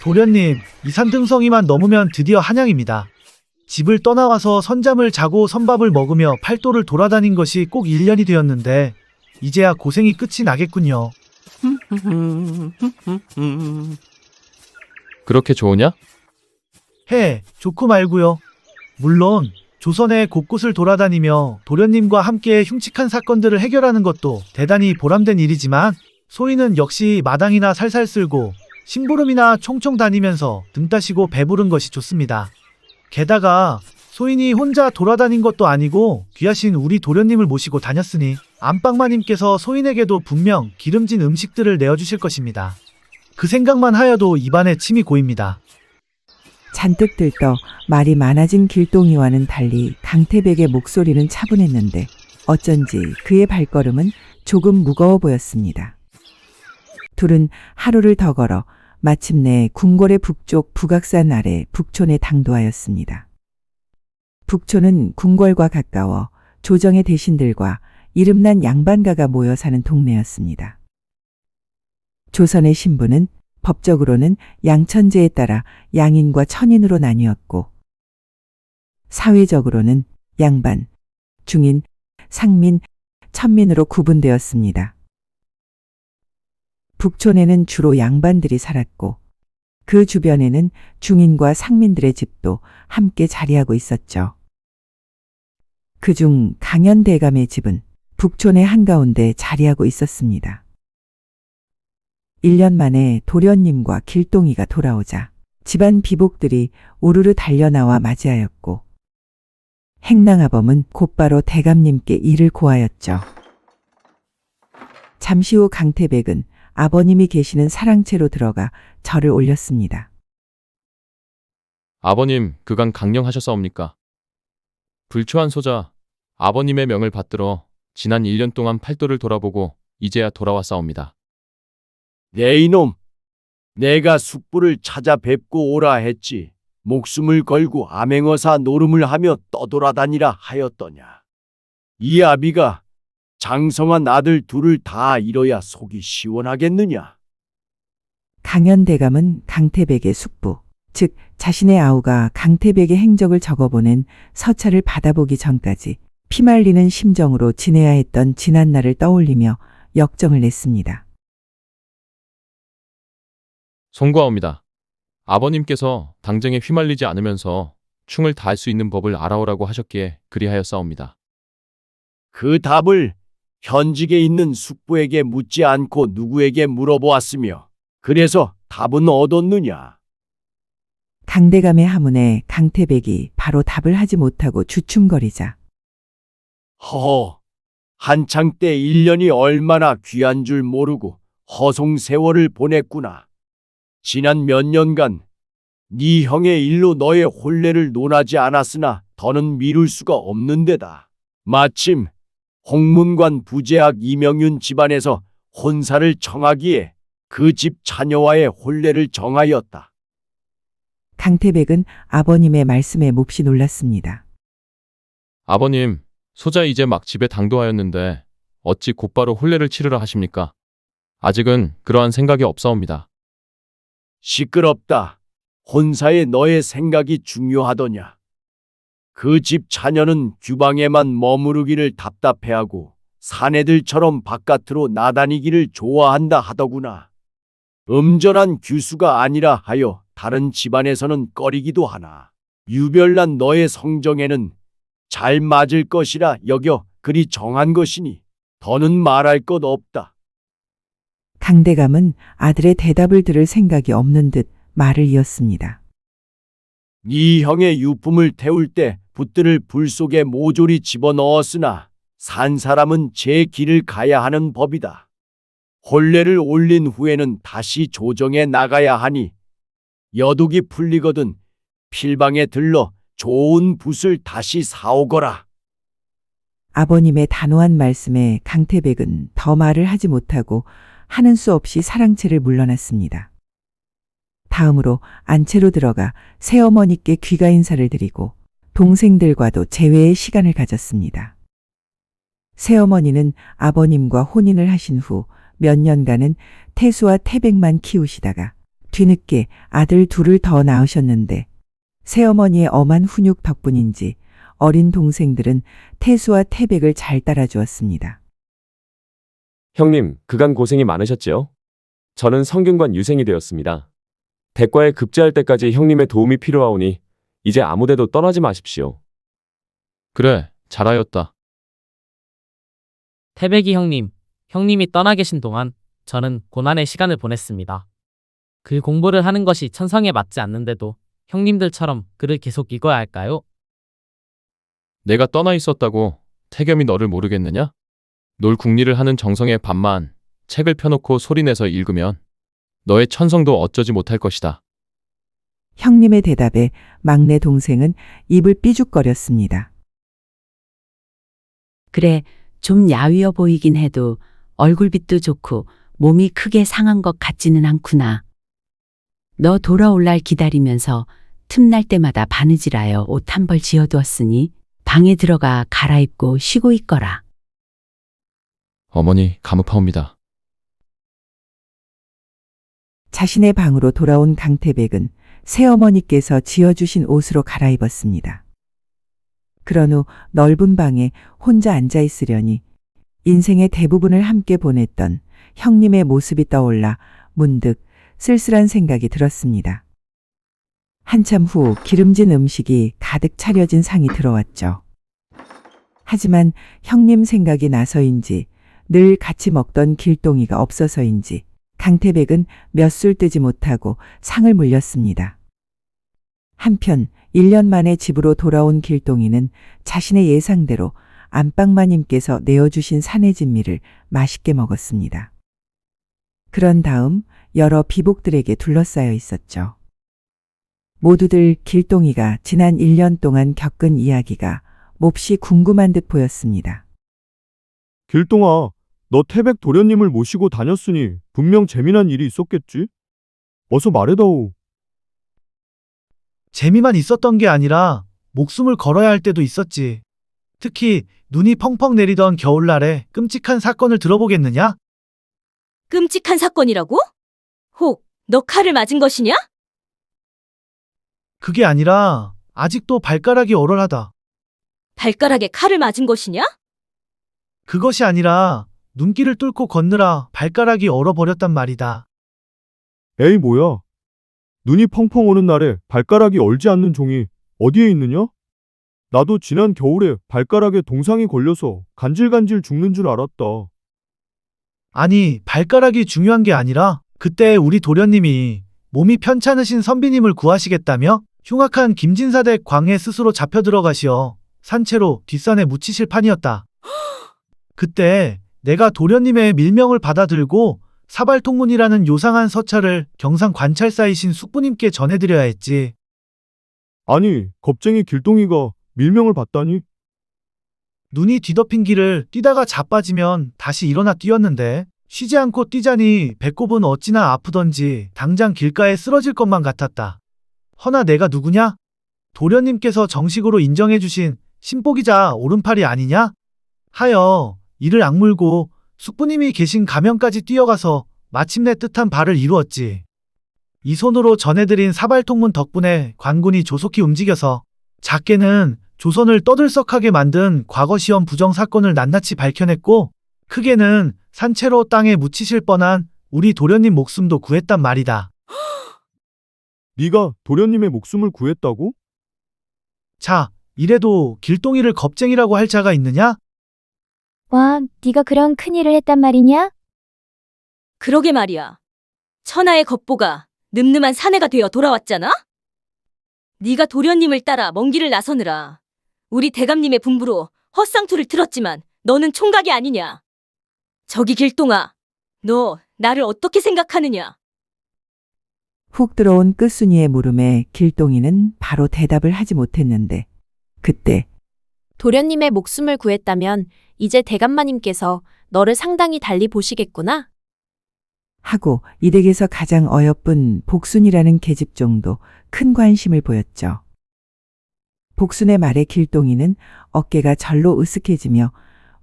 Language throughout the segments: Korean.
도련님, 이산등성이만 넘으면 드디어 한양입니다. 집을 떠나와서 선잠을 자고 선밥을 먹으며 팔도를 돌아다닌 것이 꼭 1년이 되었는데 이제야 고생이 끝이 나겠군요. 그렇게 좋으냐? 좋고 말고요. 물론 조선의 곳곳을 돌아다니며 도련님과 함께 흉측한 사건들을 해결하는 것도 대단히 보람된 일이지만 소인은 역시 마당이나 살살 쓸고 심부름이나 총총 다니면서 등 따시고 배부른 것이 좋습니다. 게다가 소인이 혼자 돌아다닌 것도 아니고 귀하신 우리 도련님을 모시고 다녔으니 안방마님께서 소인에게도 분명 기름진 음식들을 내어주실 것입니다. 그 생각만 하여도 입안에 침이 고입니다. 잔뜩 들떠 말이 많아진 길동이와는 달리 강태백의 목소리는 차분했는데 어쩐지 그의 발걸음은 조금 무거워 보였습니다. 둘은 하루를 더 걸어 마침내 궁궐의 북쪽 북악산 아래 북촌에 당도하였습니다. 북촌은 궁궐과 가까워 조정의 대신들과 이름난 양반가가 모여 사는 동네였습니다. 조선의 신부는 법적으로는 양천제에 따라 양인과 천인으로 나뉘었고 사회적으로는 양반, 중인, 상민, 천민으로 구분되었습니다. 북촌에는 주로 양반들이 살았고 그 주변에는 중인과 상민들의 집도 함께 자리하고 있었죠. 그중 강연대감의 집은 북촌의 한가운데 자리하고 있었습니다. 1년 만에 도련님과 길동이가 돌아오자 집안 비복들이 우르르 달려나와 맞이하였고 행랑아범은 곧바로 대감님께 일을 고하였죠. 잠시 후 강태백은 아버님이 계시는 사랑채로 들어가 절을 올렸습니다. 아버님, 그간 강령하셨사옵니까? 불초한 소자, 아버님의 명을 받들어 지난 1년 동안 팔도를 돌아보고 이제야 돌아왔사옵니다. 네 이놈, 내가 숙부를 찾아뵙고 오라 했지. 목숨을 걸고 암행어사 노름을 하며 떠돌아다니라 하였더냐. 이 아비가 장성한 아들 둘을 다 잃어야 속이 시원하겠느냐. 강연대감은 강태백의 숙부, 즉 자신의 아우가 강태백의 행적을 적어보낸 서찰을 받아보기 전까지 피말리는 심정으로 지내야 했던 지난날을 떠올리며 역정을 냈습니다. 송구하옵니다. 아버님께서 당정에 휘말리지 않으면서 충을 다할 수 있는 법을 알아오라고 하셨기에 그리하였사옵니다. 그 답을 현직에 있는 숙부에게 묻지 않고 누구에게 물어보았으며 그래서 답은 얻었느냐. 강대감의 하문에 강태백이 바로 답을 하지 못하고 주춤거리자 허허, 한창 때 1년이 얼마나 귀한 줄 모르고 허송 세월을 보냈구나. 지난 몇 년간 네 형의 일로 너의 혼례를 논하지 않았으나 더는 미룰 수가 없는데다. 마침 홍문관 부제학 이명윤 집안에서 혼사를 청하기에 그 집 자녀와의 혼례를 정하였다. 강태백은 아버님의 말씀에 몹시 놀랐습니다. 아버님, 소자 이제 막 집에 당도하였는데 어찌 곧바로 혼례를 치르라 하십니까? 아직은 그러한 생각이 없사옵니다. 시끄럽다. 혼사에 너의 생각이 중요하더냐. 그 집 자녀는 규방에만 머무르기를 답답해하고 사내들처럼 바깥으로 나다니기를 좋아한다 하더구나. 음전한 규수가 아니라 하여 다른 집안에서는 꺼리기도 하나 유별난 너의 성정에는 잘 맞을 것이라 여겨 그리 정한 것이니 더는 말할 것 없다. 강대감은 아들의 대답을 들을 생각이 없는 듯 말을 이었습니다. 네 형의 유품을 태울 때 붓들을 불 속에 모조리 집어넣었으나 산 사람은 제 길을 가야 하는 법이다. 혼례를 올린 후에는 다시 조정에 나가야 하니 여독이 풀리거든 필방에 들러 좋은 붓을 다시 사오거라. 아버님의 단호한 말씀에 강태백은 더 말을 하지 못하고 하는 수 없이 사랑채를 물러났습니다. 다음으로 안채로 들어가 새어머니께 귀가 인사를 드리고 동생들과도 재회의 시간을 가졌습니다. 새어머니는 아버님과 혼인을 하신 후 몇 년간은 태수와 태백만 키우시다가 뒤늦게 아들 둘을 더 낳으셨는데 새어머니의 엄한 훈육 덕분인지 어린 동생들은 태수와 태백을 잘 따라주었습니다. 형님, 그간 고생이 많으셨지요? 저는 성균관 유생이 되었습니다. 대과에 급제할 때까지 형님의 도움이 필요하오니 이제 아무데도 떠나지 마십시오. 그래, 잘하였다. 태백이 형님, 형님이 떠나 계신 동안 저는 고난의 시간을 보냈습니다. 글 공부를 하는 것이 천성에 맞지 않는데도 형님들처럼 글을 계속 읽어야 할까요? 내가 떠나 있었다고 태겸이 너를 모르겠느냐? 놀 궁리를 하는 정성의 반만 책을 펴놓고 소리내서 읽으면 너의 천성도 어쩌지 못할 것이다. 형님의 대답에 막내 동생은 입을 삐죽거렸습니다. 그래, 좀 야위어 보이긴 해도 얼굴빛도 좋고 몸이 크게 상한 것 같지는 않구나. 너 돌아올 날 기다리면서 틈날 때마다 바느질하여 옷 한 벌 지어두었으니 방에 들어가 갈아입고 쉬고 있거라. 어머니, 가무파옵니다. 자신의 방으로 돌아온 강태백은 새어머니께서 지어주신 옷으로 갈아입었습니다. 그런 후 넓은 방에 혼자 앉아 있으려니 인생의 대부분을 함께 보냈던 형님의 모습이 떠올라 문득 쓸쓸한 생각이 들었습니다. 한참 후 기름진 음식이 가득 차려진 상이 들어왔죠. 하지만 형님 생각이 나서인지 늘 같이 먹던 길동이가 없어서인지 강태백은 몇 술 뜨지 못하고 상을 물렸습니다. 한편 1년 만에 집으로 돌아온 길동이는 자신의 예상대로 안방마님께서 내어주신 산해진미를 맛있게 먹었습니다. 그런 다음 여러 비복들에게 둘러싸여 있었죠. 모두들 길동이가 지난 1년 동안 겪은 이야기가 몹시 궁금한 듯 보였습니다. 길동아, 너 태백 도련님을 모시고 다녔으니 분명 재미난 일이 있었겠지? 어서 말해다오. 재미만 있었던 게 아니라 목숨을 걸어야 할 때도 있었지. 특히 눈이 펑펑 내리던 겨울날에 끔찍한 사건을 들어보겠느냐? 끔찍한 사건이라고? 혹, 너 칼을 맞은 것이냐? 그게 아니라 아직도 발가락이 얼얼하다. 발가락에 칼을 맞은 것이냐? 그것이 아니라 눈길을 뚫고 걷느라 발가락이 얼어버렸단 말이다. 에이 뭐야. 눈이 펑펑 오는 날에 발가락이 얼지 않는 종이 어디에 있느냐? 나도 지난 겨울에 발가락에 동상이 걸려서 간질간질 죽는 줄 알았다. 아니, 발가락이 중요한 게 아니라 그때 우리 도련님이 몸이 편찮으신 선비님을 구하시겠다며 흉악한 김진사댁 광해 스스로 잡혀 들어가시어 산채로 뒷산에 묻히실 판이었다. 그때 내가 도련님의 밀명을 받아들고 사발통문이라는 요상한 서찰을 경상 관찰사이신 숙부님께 전해드려야 했지. 아니, 겁쟁이 길동이가 밀명을 받다니? 눈이 뒤덮인 길을 뛰다가 자빠지면 다시 일어나 뛰었는데 쉬지 않고 뛰자니 배꼽은 어찌나 아프던지 당장 길가에 쓰러질 것만 같았다. 허나 내가 누구냐? 도련님께서 정식으로 인정해주신 신복이자 오른팔이 아니냐? 하여 이를 악물고 숙부님이 계신 가면까지 뛰어가서 마침내 뜻한 바를 이루었지. 이 손으로 전해드린 사발통문 덕분에 관군이 조속히 움직여서 작게는 조선을 떠들썩하게 만든 과거 시험 부정 사건을 낱낱이 밝혀냈고 크게는 산채로 땅에 묻히실 뻔한 우리 도련님 목숨도 구했단 말이다. 네가 도련님의 목숨을 구했다고? 자, 이래도 길동이를 겁쟁이라고 할 자가 있느냐? 와, 네가 그런 큰일을 했단 말이냐? 그러게 말이야. 천하의 겁보가 늠름한 사내가 되어 돌아왔잖아? 네가 도련님을 따라 먼 길을 나서느라 우리 대감님의 분부로 헛상투를 틀었지만 너는 총각이 아니냐? 저기 길동아, 너 나를 어떻게 생각하느냐? 훅 들어온 끝순이의 물음에 길동이는 바로 대답을 하지 못했는데 그때 도련님의 목숨을 구했다면 이제 대감마님께서 너를 상당히 달리 보시겠구나. 하고 이 댁에서 가장 어여쁜 복순이라는 계집종도 큰 관심을 보였죠. 복순의 말에 길동이는 어깨가 절로 으쓱해지며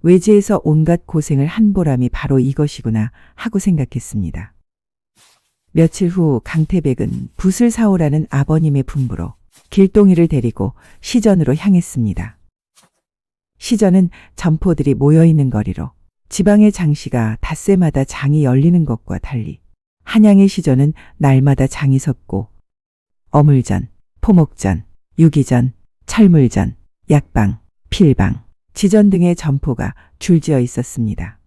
외지에서 온갖 고생을 한 보람이 바로 이것이구나 하고 생각했습니다. 며칠 후 강태백은 붓을 사오라는 아버님의 분부로 길동이를 데리고 시전으로 향했습니다. 시전은 점포들이 모여있는 거리로 지방의 장시가 닷새마다 장이 열리는 것과 달리 한양의 시전은 날마다 장이 섰고 어물전, 포목전, 유기전, 철물전, 약방, 필방, 지전 등의 점포가 줄지어 있었습니다.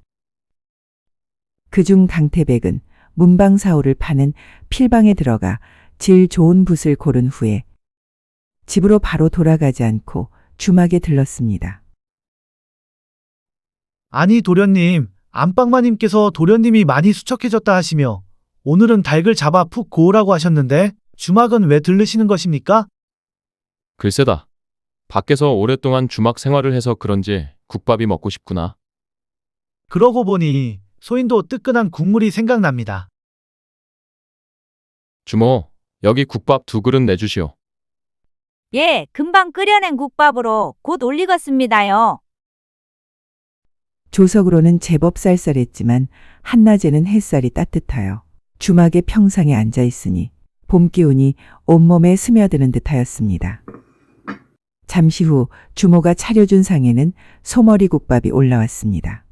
그중 강태백은 문방사오를 파는 필방에 들어가 질 좋은 붓을 고른 후에 집으로 바로 돌아가지 않고 주막에 들렀습니다. 아니 도련님, 안방마님께서 도련님이 많이 수척해졌다 하시며 오늘은 닭을 잡아 푹 고으라고 하셨는데 주막은 왜 들르시는 것입니까? 글쎄다. 밖에서 오랫동안 주막 생활을 해서 그런지 국밥이 먹고 싶구나. 그러고 보니 소인도 뜨끈한 국물이 생각납니다. 주모, 여기 국밥 2그릇 내주시오. 예, 금방 끓여낸 국밥으로 곧 올리겠습니다요. 조석으로는 제법 쌀쌀했지만 한낮에는 햇살이 따뜻하여 주막의 평상에 앉아 있으니 봄 기운이 온몸에 스며드는 듯하였습니다. 잠시 후 주모가 차려준 상에는 소머리 국밥이 올라왔습니다.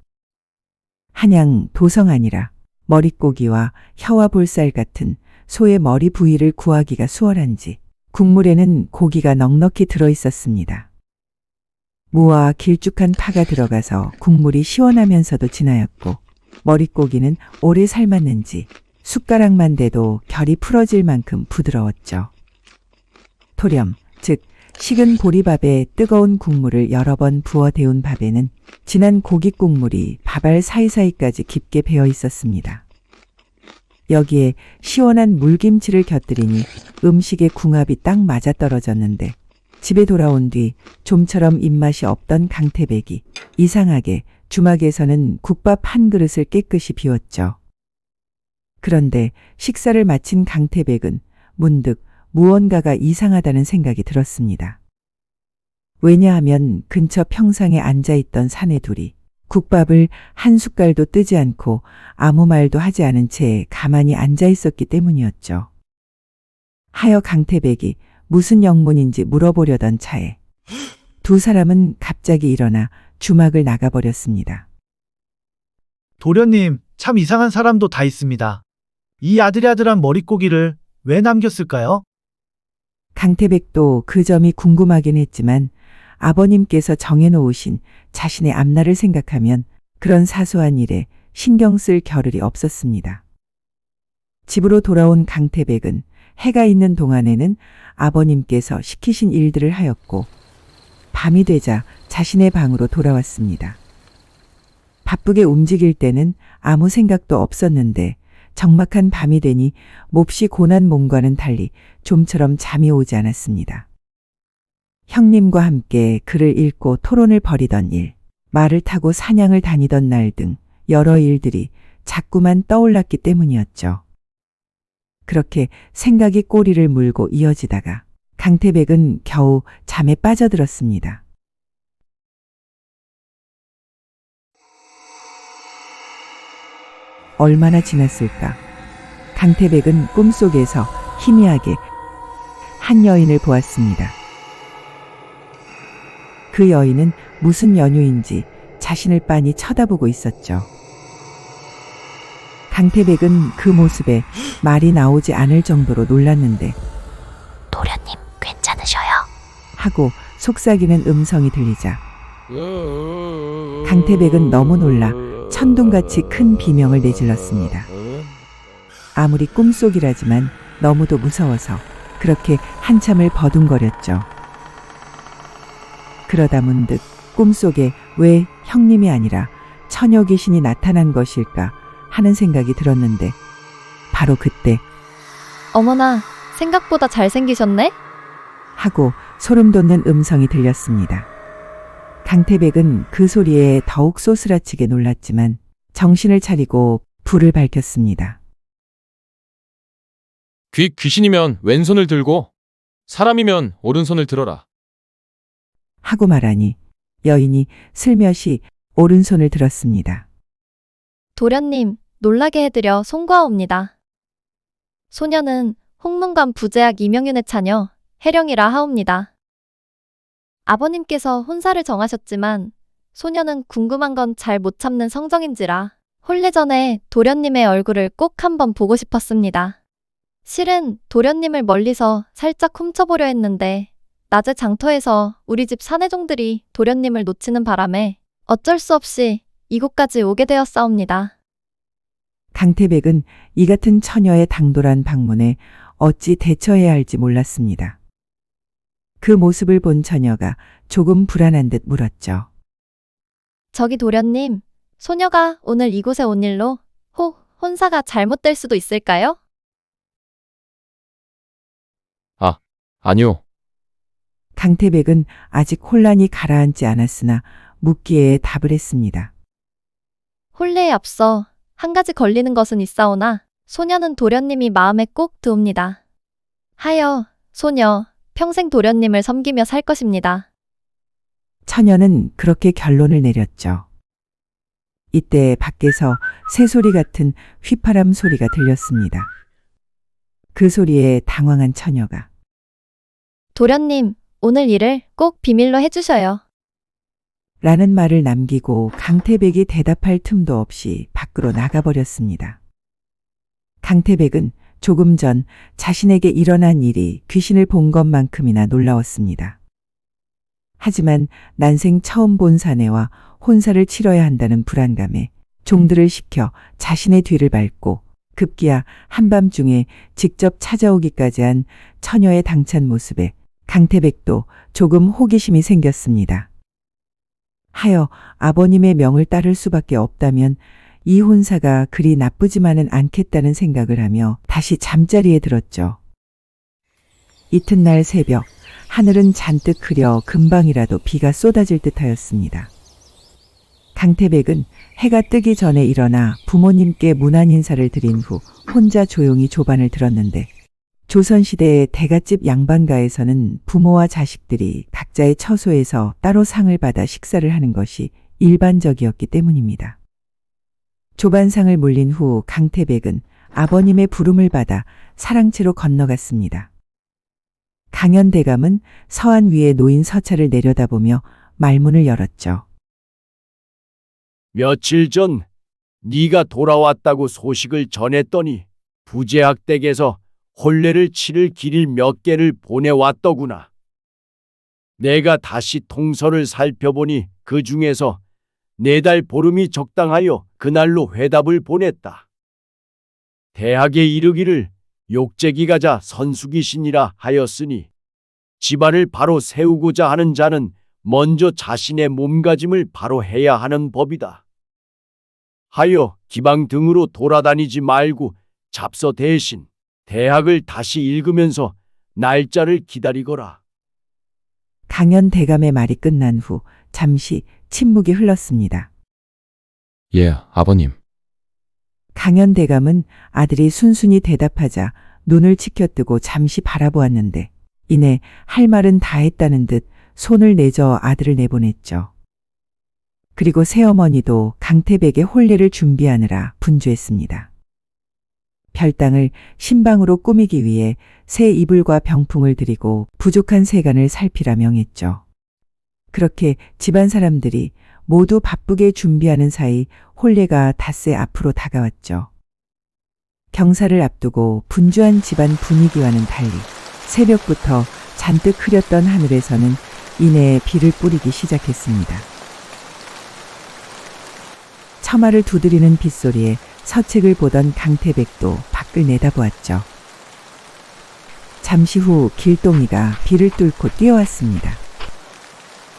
한양 도성 아니라 머릿고기와 혀와 볼살 같은 소의 머리 부위를 구하기가 수월한지 국물에는 고기가 넉넉히 들어있었습니다. 무와 길쭉한 파가 들어가서 국물이 시원하면서도 진하였고 머릿고기는 오래 삶았는지 숟가락만 대도 결이 풀어질 만큼 부드러웠죠. 토렴, 즉 식은 보리밥에 뜨거운 국물을 여러 번 부어 데운 밥에는 진한 고기 국물이 밥알 사이사이까지 깊게 배어 있었습니다. 여기에 시원한 물김치를 곁들이니 음식의 궁합이 딱 맞아떨어졌는데 집에 돌아온 뒤 좀처럼 입맛이 없던 강태백이 이상하게 주막에서는 국밥 한 그릇을 깨끗이 비웠죠. 그런데 식사를 마친 강태백은 문득 무언가가 이상하다는 생각이 들었습니다. 왜냐하면 근처 평상에 앉아있던 사내둘이 국밥을 한 숟갈도 뜨지 않고 아무 말도 하지 않은 채 가만히 앉아있었기 때문이었죠. 하여 강태백이 무슨 영문인지 물어보려던 차에 두 사람은 갑자기 일어나 주막을 나가버렸습니다. 도련님, 참 이상한 사람도 다 있습니다. 이 아들아들한 머릿고기를 왜 남겼을까요? 강태백도 그 점이 궁금하긴 했지만 아버님께서 정해놓으신 자신의 앞날을 생각하면 그런 사소한 일에 신경 쓸 겨를이 없었습니다. 집으로 돌아온 강태백은 해가 있는 동안에는 아버님께서 시키신 일들을 하였고 밤이 되자 자신의 방으로 돌아왔습니다. 바쁘게 움직일 때는 아무 생각도 없었는데 적막한 밤이 되니 몹시 고난 몸과는 달리 좀처럼 잠이 오지 않았습니다. 형님과 함께 글을 읽고 토론을 벌이던 일, 말을 타고 사냥을 다니던 날 등 여러 일들이 자꾸만 떠올랐기 때문이었죠. 그렇게 생각이 꼬리를 물고 이어지다가 강태백은 겨우 잠에 빠져들었습니다. 얼마나 지났을까? 강태백은 꿈속에서 희미하게 한 여인을 보았습니다. 그 여인은 무슨 연유인지 자신을 빤히 쳐다보고 있었죠. 강태백은 그 모습에 말이 나오지 않을 정도로 놀랐는데 도련님, 괜찮으셔요? 하고 속삭이는 음성이 들리자 강태백은 너무 놀라 천둥같이 큰 비명을 내질렀습니다. 아무리 꿈속이라지만 너무도 무서워서 그렇게 한참을 버둥거렸죠. 그러다 문득 꿈속에 왜 형님이 아니라 처녀 귀신이 나타난 것일까 하는 생각이 들었는데 바로 그때 어머나, 생각보다 잘생기셨네? 하고 소름 돋는 음성이 들렸습니다. 강태백은 그 소리에 더욱 소스라치게 놀랐지만 정신을 차리고 불을 밝혔습니다. 귀신이면 왼손을 들고 사람이면 오른손을 들어라. 하고 말하니 여인이 슬며시 오른손을 들었습니다. 도련님, 놀라게 해드려 송구하옵니다. 소녀는 홍문관 부제학 이명윤의 차녀 혜령이라 하옵니다. 아버님께서 혼사를 정하셨지만 소녀는 궁금한 건 잘 못 참는 성정인지라 혼례 전에 도련님의 얼굴을 꼭 한번 보고 싶었습니다. 실은 도련님을 멀리서 살짝 훔쳐보려 했는데 낮에 장터에서 우리 집 사내종들이 도련님을 놓치는 바람에 어쩔 수 없이 이곳까지 오게 되었사옵니다. 강태백은 이 같은 처녀의 당돌한 방문에 어찌 대처해야 할지 몰랐습니다. 그 모습을 본 처녀가 조금 불안한 듯 물었죠. 저기 도련님, 소녀가 오늘 이곳에 온 일로 혼사가 잘못될 수도 있을까요? 아니요. 강태백은 아직 혼란이 가라앉지 않았으나 묻기에 답을 했습니다. 혼례에 앞서 한 가지 걸리는 것은 있사오나 소녀는 도련님이 마음에 꼭 드옵니다. 하여 소녀 평생 도련님을 섬기며 살 것입니다. 처녀는 그렇게 결론을 내렸죠. 이때 밖에서 새소리 같은 휘파람 소리가 들렸습니다. 그 소리에 당황한 처녀가 도련님, 오늘 일을 꼭 비밀로 해주셔요. 라는 말을 남기고 강태백이 대답할 틈도 없이 밖으로 나가버렸습니다. 강태백은 조금 전 자신에게 일어난 일이 귀신을 본 것만큼이나 놀라웠습니다. 하지만 난생 처음 본 사내와 혼사를 치러야 한다는 불안감에 종들을 시켜 자신의 뒤를 밟고 급기야 한밤중에 직접 찾아오기까지 한 처녀의 당찬 모습에 강태백도 조금 호기심이 생겼습니다. 하여 아버님의 명을 따를 수밖에 없다면 이 혼사가 그리 나쁘지만은 않겠다는 생각을 하며 다시 잠자리에 들었죠. 이튿날 새벽 하늘은 잔뜩 흐려 금방이라도 비가 쏟아질 듯하였습니다. 강태백은 해가 뜨기 전에 일어나 부모님께 문안 인사를 드린 후 혼자 조용히 조반을 들었는데 조선시대의 대갓집 양반가에서는 부모와 자식들이 각자의 처소에서 따로 상을 받아 식사를 하는 것이 일반적이었기 때문입니다. 조반상을 물린 후 강태백은 아버님의 부름을 받아 사랑채로 건너갔습니다. 강연대감은 서안 위에 놓인 서찰을 내려다보며 말문을 열었죠. 며칠 전 네가 돌아왔다고 소식을 전했더니 부제학 댁에서 혼례를 치를 길일 몇 개를 보내왔더구나. 내가 다시 통서를 살펴보니 그 중에서 4달 보름이 적당하여 그날로 회답을 보냈다. 대학에 이르기를 욕제기가자 선수기신이라 하였으니 집안을 바로 세우고자 하는 자는 먼저 자신의 몸가짐을 바로 해야 하는 법이다. 하여 기방 등으로 돌아다니지 말고 잡서 대신 대학을 다시 읽으면서 날짜를 기다리거라. 강연대감의 말이 끝난 후 잠시 침묵이 흘렀습니다. 예, 아버님. 강연대감은 아들이 순순히 대답하자 눈을 치켜뜨고 잠시 바라보았는데 이내 할 말은 다 했다는 듯 손을 내저 아들을 내보냈죠. 그리고 새어머니도 강태백의 혼례를 준비하느라 분주했습니다. 별당을 신방으로 꾸미기 위해 새 이불과 병풍을 들이고 부족한 세간을 살피라 명했죠. 그렇게 집안 사람들이 모두 바쁘게 준비하는 사이 혼례가 닷새 앞으로 다가왔죠. 경사를 앞두고 분주한 집안 분위기와는 달리 새벽부터 잔뜩 흐렸던 하늘에서는 이내에 비를 뿌리기 시작했습니다. 처마를 두드리는 빗소리에 서책을 보던 강태백도 밖을 내다보았죠. 잠시 후 길동이가 비를 뚫고 뛰어왔습니다.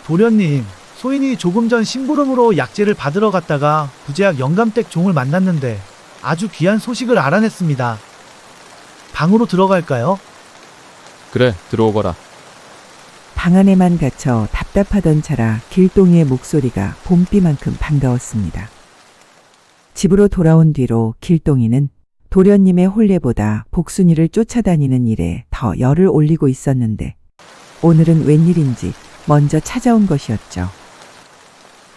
도련님, 소인이 조금 전 심부름으로 약재를 받으러 갔다가 부제학 영감댁 종을 만났는데 아주 귀한 소식을 알아냈습니다. 방으로 들어갈까요? 그래, 들어오거라. 방 안에만 갇혀 답답하던 차라 길동이의 목소리가 봄비만큼 반가웠습니다. 집으로 돌아온 뒤로 길동이는 도련님의 혼례보다 복순이를 쫓아다니는 일에 더 열을 올리고 있었는데 오늘은 웬일인지 먼저 찾아온 것이었죠.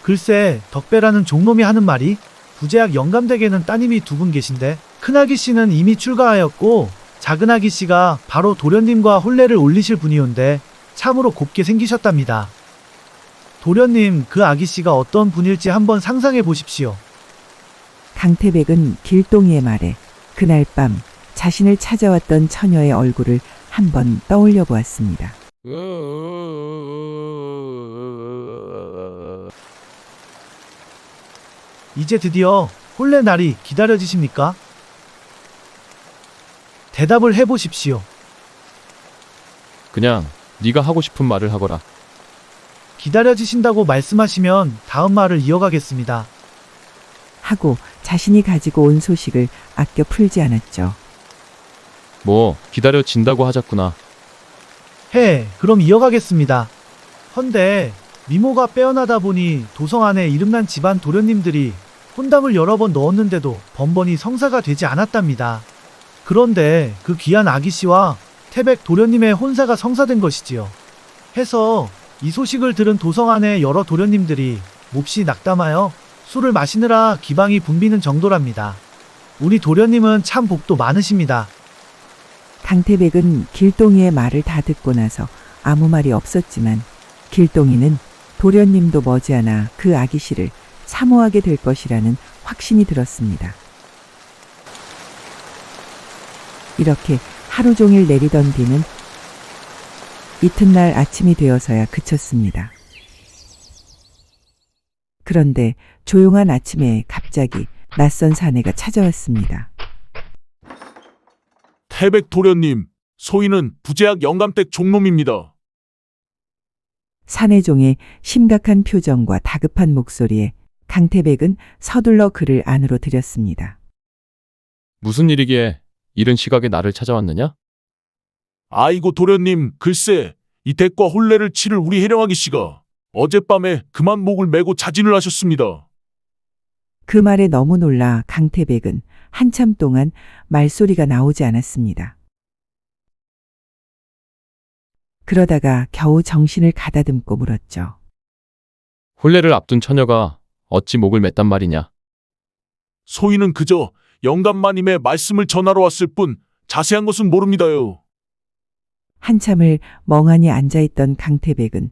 글쎄, 덕배라는 종놈이 하는 말이 부제학 영감댁에는 따님이 2분 계신데 큰아기 씨는 이미 출가하였고 작은 아기 씨가 바로 도련님과 혼례를 올리실 분이온데 참으로 곱게 생기셨답니다. 도련님, 그 아기 씨가 어떤 분일지 한번 상상해 보십시오. 강태백은 길동이의 말에 그날 밤 자신을 찾아왔던 처녀의 얼굴을 한번 떠올려 보았습니다. 이제 드디어 혼례 날이 기다려지십니까? 대답을 해보십시오. 그냥 네가 하고 싶은 말을 하거라. 기다려지신다고 말씀하시면 다음 말을 이어가겠습니다. 하고 자신이 가지고 온 소식을 아껴 풀지 않았죠. 뭐 기다려진다고 하자꾸나. 그럼 이어가겠습니다. 헌데 미모가 빼어나다 보니 도성 안에 이름난 집안 도련님들이 혼담을 여러 번 넣었는데도 번번이 성사가 되지 않았답니다. 그런데 그 귀한 아기씨와 태백 도련님의 혼사가 성사된 것이지요. 해서 이 소식을 들은 도성 안의 여러 도련님들이 몹시 낙담하여 술을 마시느라 기방이 붐비는 정도랍니다. 우리 도련님은 참 복도 많으십니다. 강태백은 길동이의 말을 다 듣고 나서 아무 말이 없었지만 길동이는 도련님도 머지않아 그 아기씨를 사모하게 될 것이라는 확신이 들었습니다. 이렇게 하루 종일 내리던 비는 이튿날 아침이 되어서야 그쳤습니다. 그런데 조용한 아침에 갑자기 낯선 사내가 찾아왔습니다. 태백 도련님, 소인은 부제학 영감댁 종놈입니다. 사내종의 심각한 표정과 다급한 목소리에 강태백은 서둘러 그를 안으로 들였습니다. 무슨 일이기에 이른 시각에 나를 찾아왔느냐? 아이고 도련님, 글쎄 이 댁과 혼례를 치를 우리 해령아기 씨가 어젯밤에 그만 목을 메고 자진을 하셨습니다. 그 말에 너무 놀라 강태백은 한참 동안 말소리가 나오지 않았습니다. 그러다가 겨우 정신을 가다듬고 물었죠. 혼례를 앞둔 처녀가 어찌 목을 맸단 말이냐? 소인은 그저 영감마님의 말씀을 전하러 왔을 뿐 자세한 것은 모릅니다요. 한참을 멍하니 앉아있던 강태백은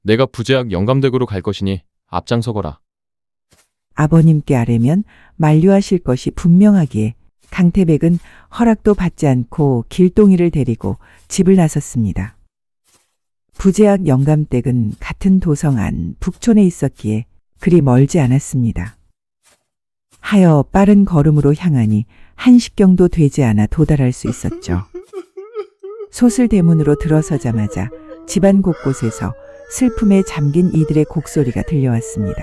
내가 부제학 영감댁으로 갈 것이니 앞장서거라. 아버님께 아뢰면 만류하실 것이 분명하기에 강태백은 허락도 받지 않고 길동이를 데리고 집을 나섰습니다. 부제학 영감댁은 같은 도성 안 북촌에 있었기에 그리 멀지 않았습니다. 하여 빠른 걸음으로 향하니 1시경도 되지 않아 도달할 수 있었죠. 소슬대문으로 들어서자마자 집안 곳곳에서 슬픔에 잠긴 이들의 곡소리가 들려왔습니다.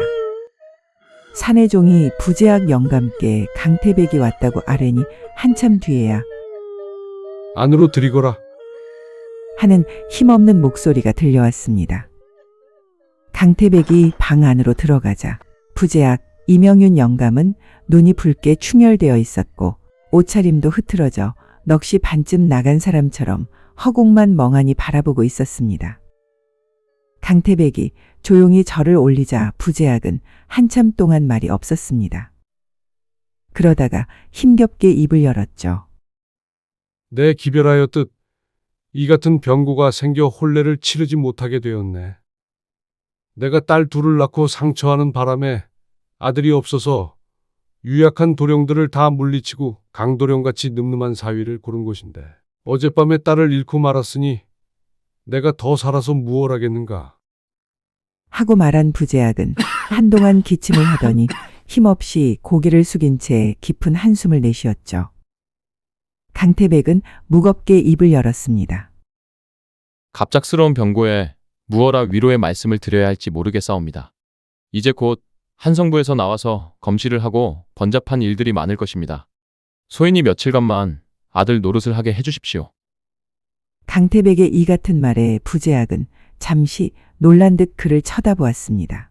사내종이 부제학 영감께 강태백이 왔다고 아뢰니 한참 뒤에야 안으로 들이거라 하는 힘없는 목소리가 들려왔습니다. 강태백이 방 안으로 들어가자 부제학 이명윤 영감은 눈이 붉게 충혈되어 있었고 옷차림도 흐트러져 넋이 반쯤 나간 사람처럼 허공만 멍하니 바라보고 있었습니다. 강태백이 조용히 절을 올리자 부제학은 한참 동안 말이 없었습니다. 그러다가 힘겹게 입을 열었죠. 내 기별하였듯 이 같은 병고가 생겨 혼례를 치르지 못하게 되었네. 내가 딸 둘을 낳고 상처하는 바람에 아들이 없어서 유약한 도령들을 다 물리치고 강도령같이 늠름한 사위를 고른 것인데 어젯밤에 딸을 잃고 말았으니 내가 더 살아서 무얼 하겠는가. 하고 말한 부제학은 한동안 기침을 하더니 힘없이 고개를 숙인 채 깊은 한숨을 내쉬었죠. 강태백은 무겁게 입을 열었습니다. 갑작스러운 병고에 무어라 위로의 말씀을 드려야 할지 모르겠사옵니다. 이제 곧 한성부에서 나와서 검시를 하고 번잡한 일들이 많을 것입니다. 소인이 며칠간만 아들 노릇을 하게 해주십시오. 강태백의 이 같은 말에 부제학은 잠시 놀란 듯 그를 쳐다보았습니다.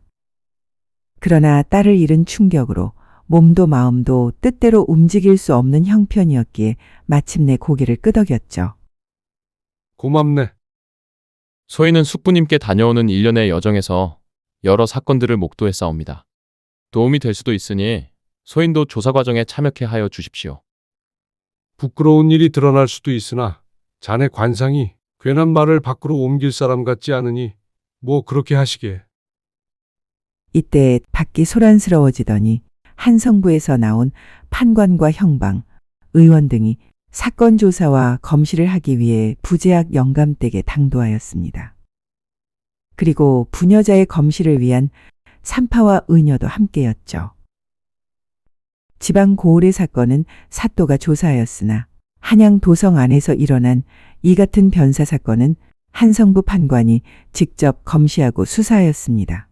그러나 딸을 잃은 충격으로 몸도 마음도 뜻대로 움직일 수 없는 형편이었기에 마침내 고개를 끄덕였죠. 고맙네. 소인은 숙부님께 다녀오는 일련의 여정에서 여러 사건들을 목도했사옵니다. 도움이 될 수도 있으니 소인도 조사 과정에 참여케 하여 주십시오. 부끄러운 일이 드러날 수도 있으나 자네 관상이 괜한 말을 밖으로 옮길 사람 같지 않으니 뭐 그렇게 하시게. 이때 밖이 소란스러워지더니 한성부에서 나온 판관과 형방, 의원 등이 사건 조사와 검시를 하기 위해 부제학 영감댁에 당도하였습니다. 그리고 부녀자의 검시를 위한 산파와 의녀도 함께였죠. 지방 고을의 사건은 사또가 조사하였으나 한양 도성 안에서 일어난 이 같은 변사 사건은 한성부 판관이 직접 검시하고 수사하였습니다.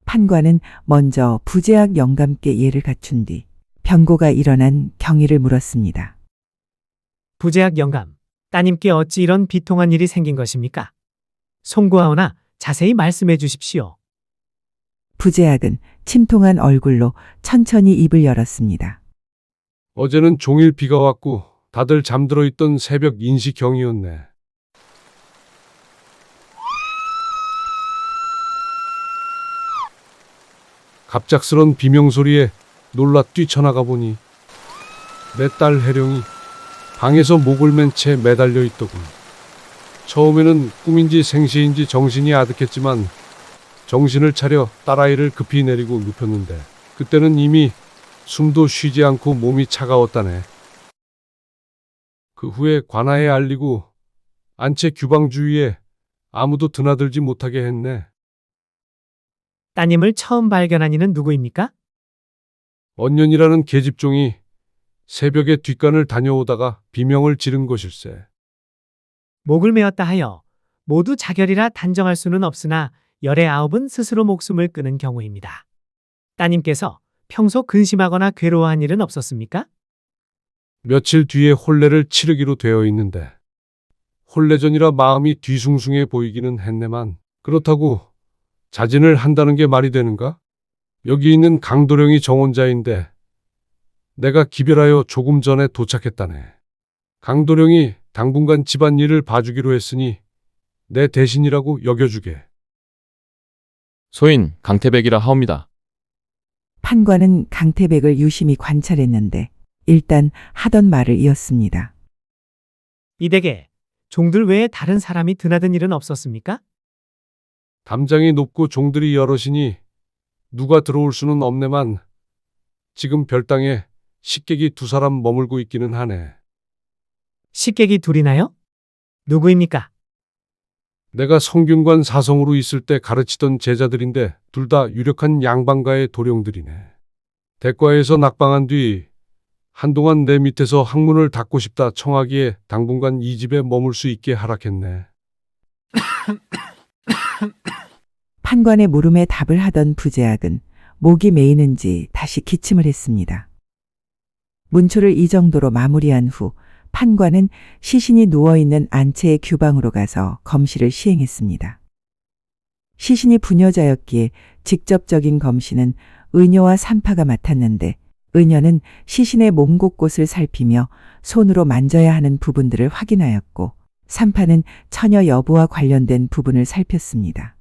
판관은 먼저 부제학 영감께 예를 갖춘 뒤 병고가 일어난 경위를 물었습니다. 부제학 영감, 따님께 어찌 이런 비통한 일이 생긴 것입니까? 송구하오나 자세히 말씀해 주십시오. 부제학은 침통한 얼굴로 천천히 입을 열었습니다. 어제는 종일 비가 왔고 다들 잠들어 있던 새벽 인시경이었네. 갑작스런 비명소리에 놀라 뛰쳐나가 보니 내 딸 혜령이 방에서 목을 맨 채 매달려 있더군. 처음에는 꿈인지 생시인지 정신이 아득했지만 정신을 차려 딸아이를 급히 내리고 눕혔는데 그때는 이미 숨도 쉬지 않고 몸이 차가웠다네. 그 후에 관아에 알리고 안채 규방 주위에 아무도 드나들지 못하게 했네. 따님을 처음 발견한 이는 누구입니까? 언년이라는 계집종이 새벽에 뒷간을 다녀오다가 비명을 지른 것일세. 목을 메었다 하여 모두 자결이라 단정할 수는 없으나 열의 9은 스스로 목숨을 끊은 경우입니다. 따님께서 평소 근심하거나 괴로워한 일은 없었습니까? 며칠 뒤에 혼례를 치르기로 되어 있는데 혼례전이라 마음이 뒤숭숭해 보이기는 했네만 그렇다고 자진을 한다는 게 말이 되는가? 여기 있는 강도령이 정혼자인데 내가 기별하여 조금 전에 도착했다네. 강도령이 당분간 집안일을 봐주기로 했으니 내 대신이라고 여겨주게. 소인 강태백이라 하옵니다. 판관은 강태백을 유심히 관찰했는데 일단 하던 말을 이었습니다. 이 댁에 종들 외에 다른 사람이 드나든 일은 없었습니까? 담장이 높고 종들이 여럿이니 누가 들어올 수는 없네만 지금 별당에 식객이 2사람 머물고 있기는 하네. 식객이 둘이나요? 누구입니까? 내가 성균관 사성으로 있을 때 가르치던 제자들인데 둘 다 유력한 양반가의 도령들이네. 대과에서 낙방한 뒤 한동안 내 밑에서 학문을 닦고 싶다 청하기에 당분간 이 집에 머물 수 있게 하락했네. 판관의 물음에 답을 하던 부제학은 목이 메이는지 다시 기침을 했습니다. 문초를 이 정도로 마무리한 후 판관은 시신이 누워있는 안채의 규방으로 가서 검시를 시행했습니다. 시신이 부녀자였기에 직접적인 검시는 의녀와 산파가 맡았는데 의녀는 시신의 몸 곳곳을 살피며 손으로 만져야 하는 부분들을 확인하였고 산파는 처녀 여부와 관련된 부분을 살폈습니다.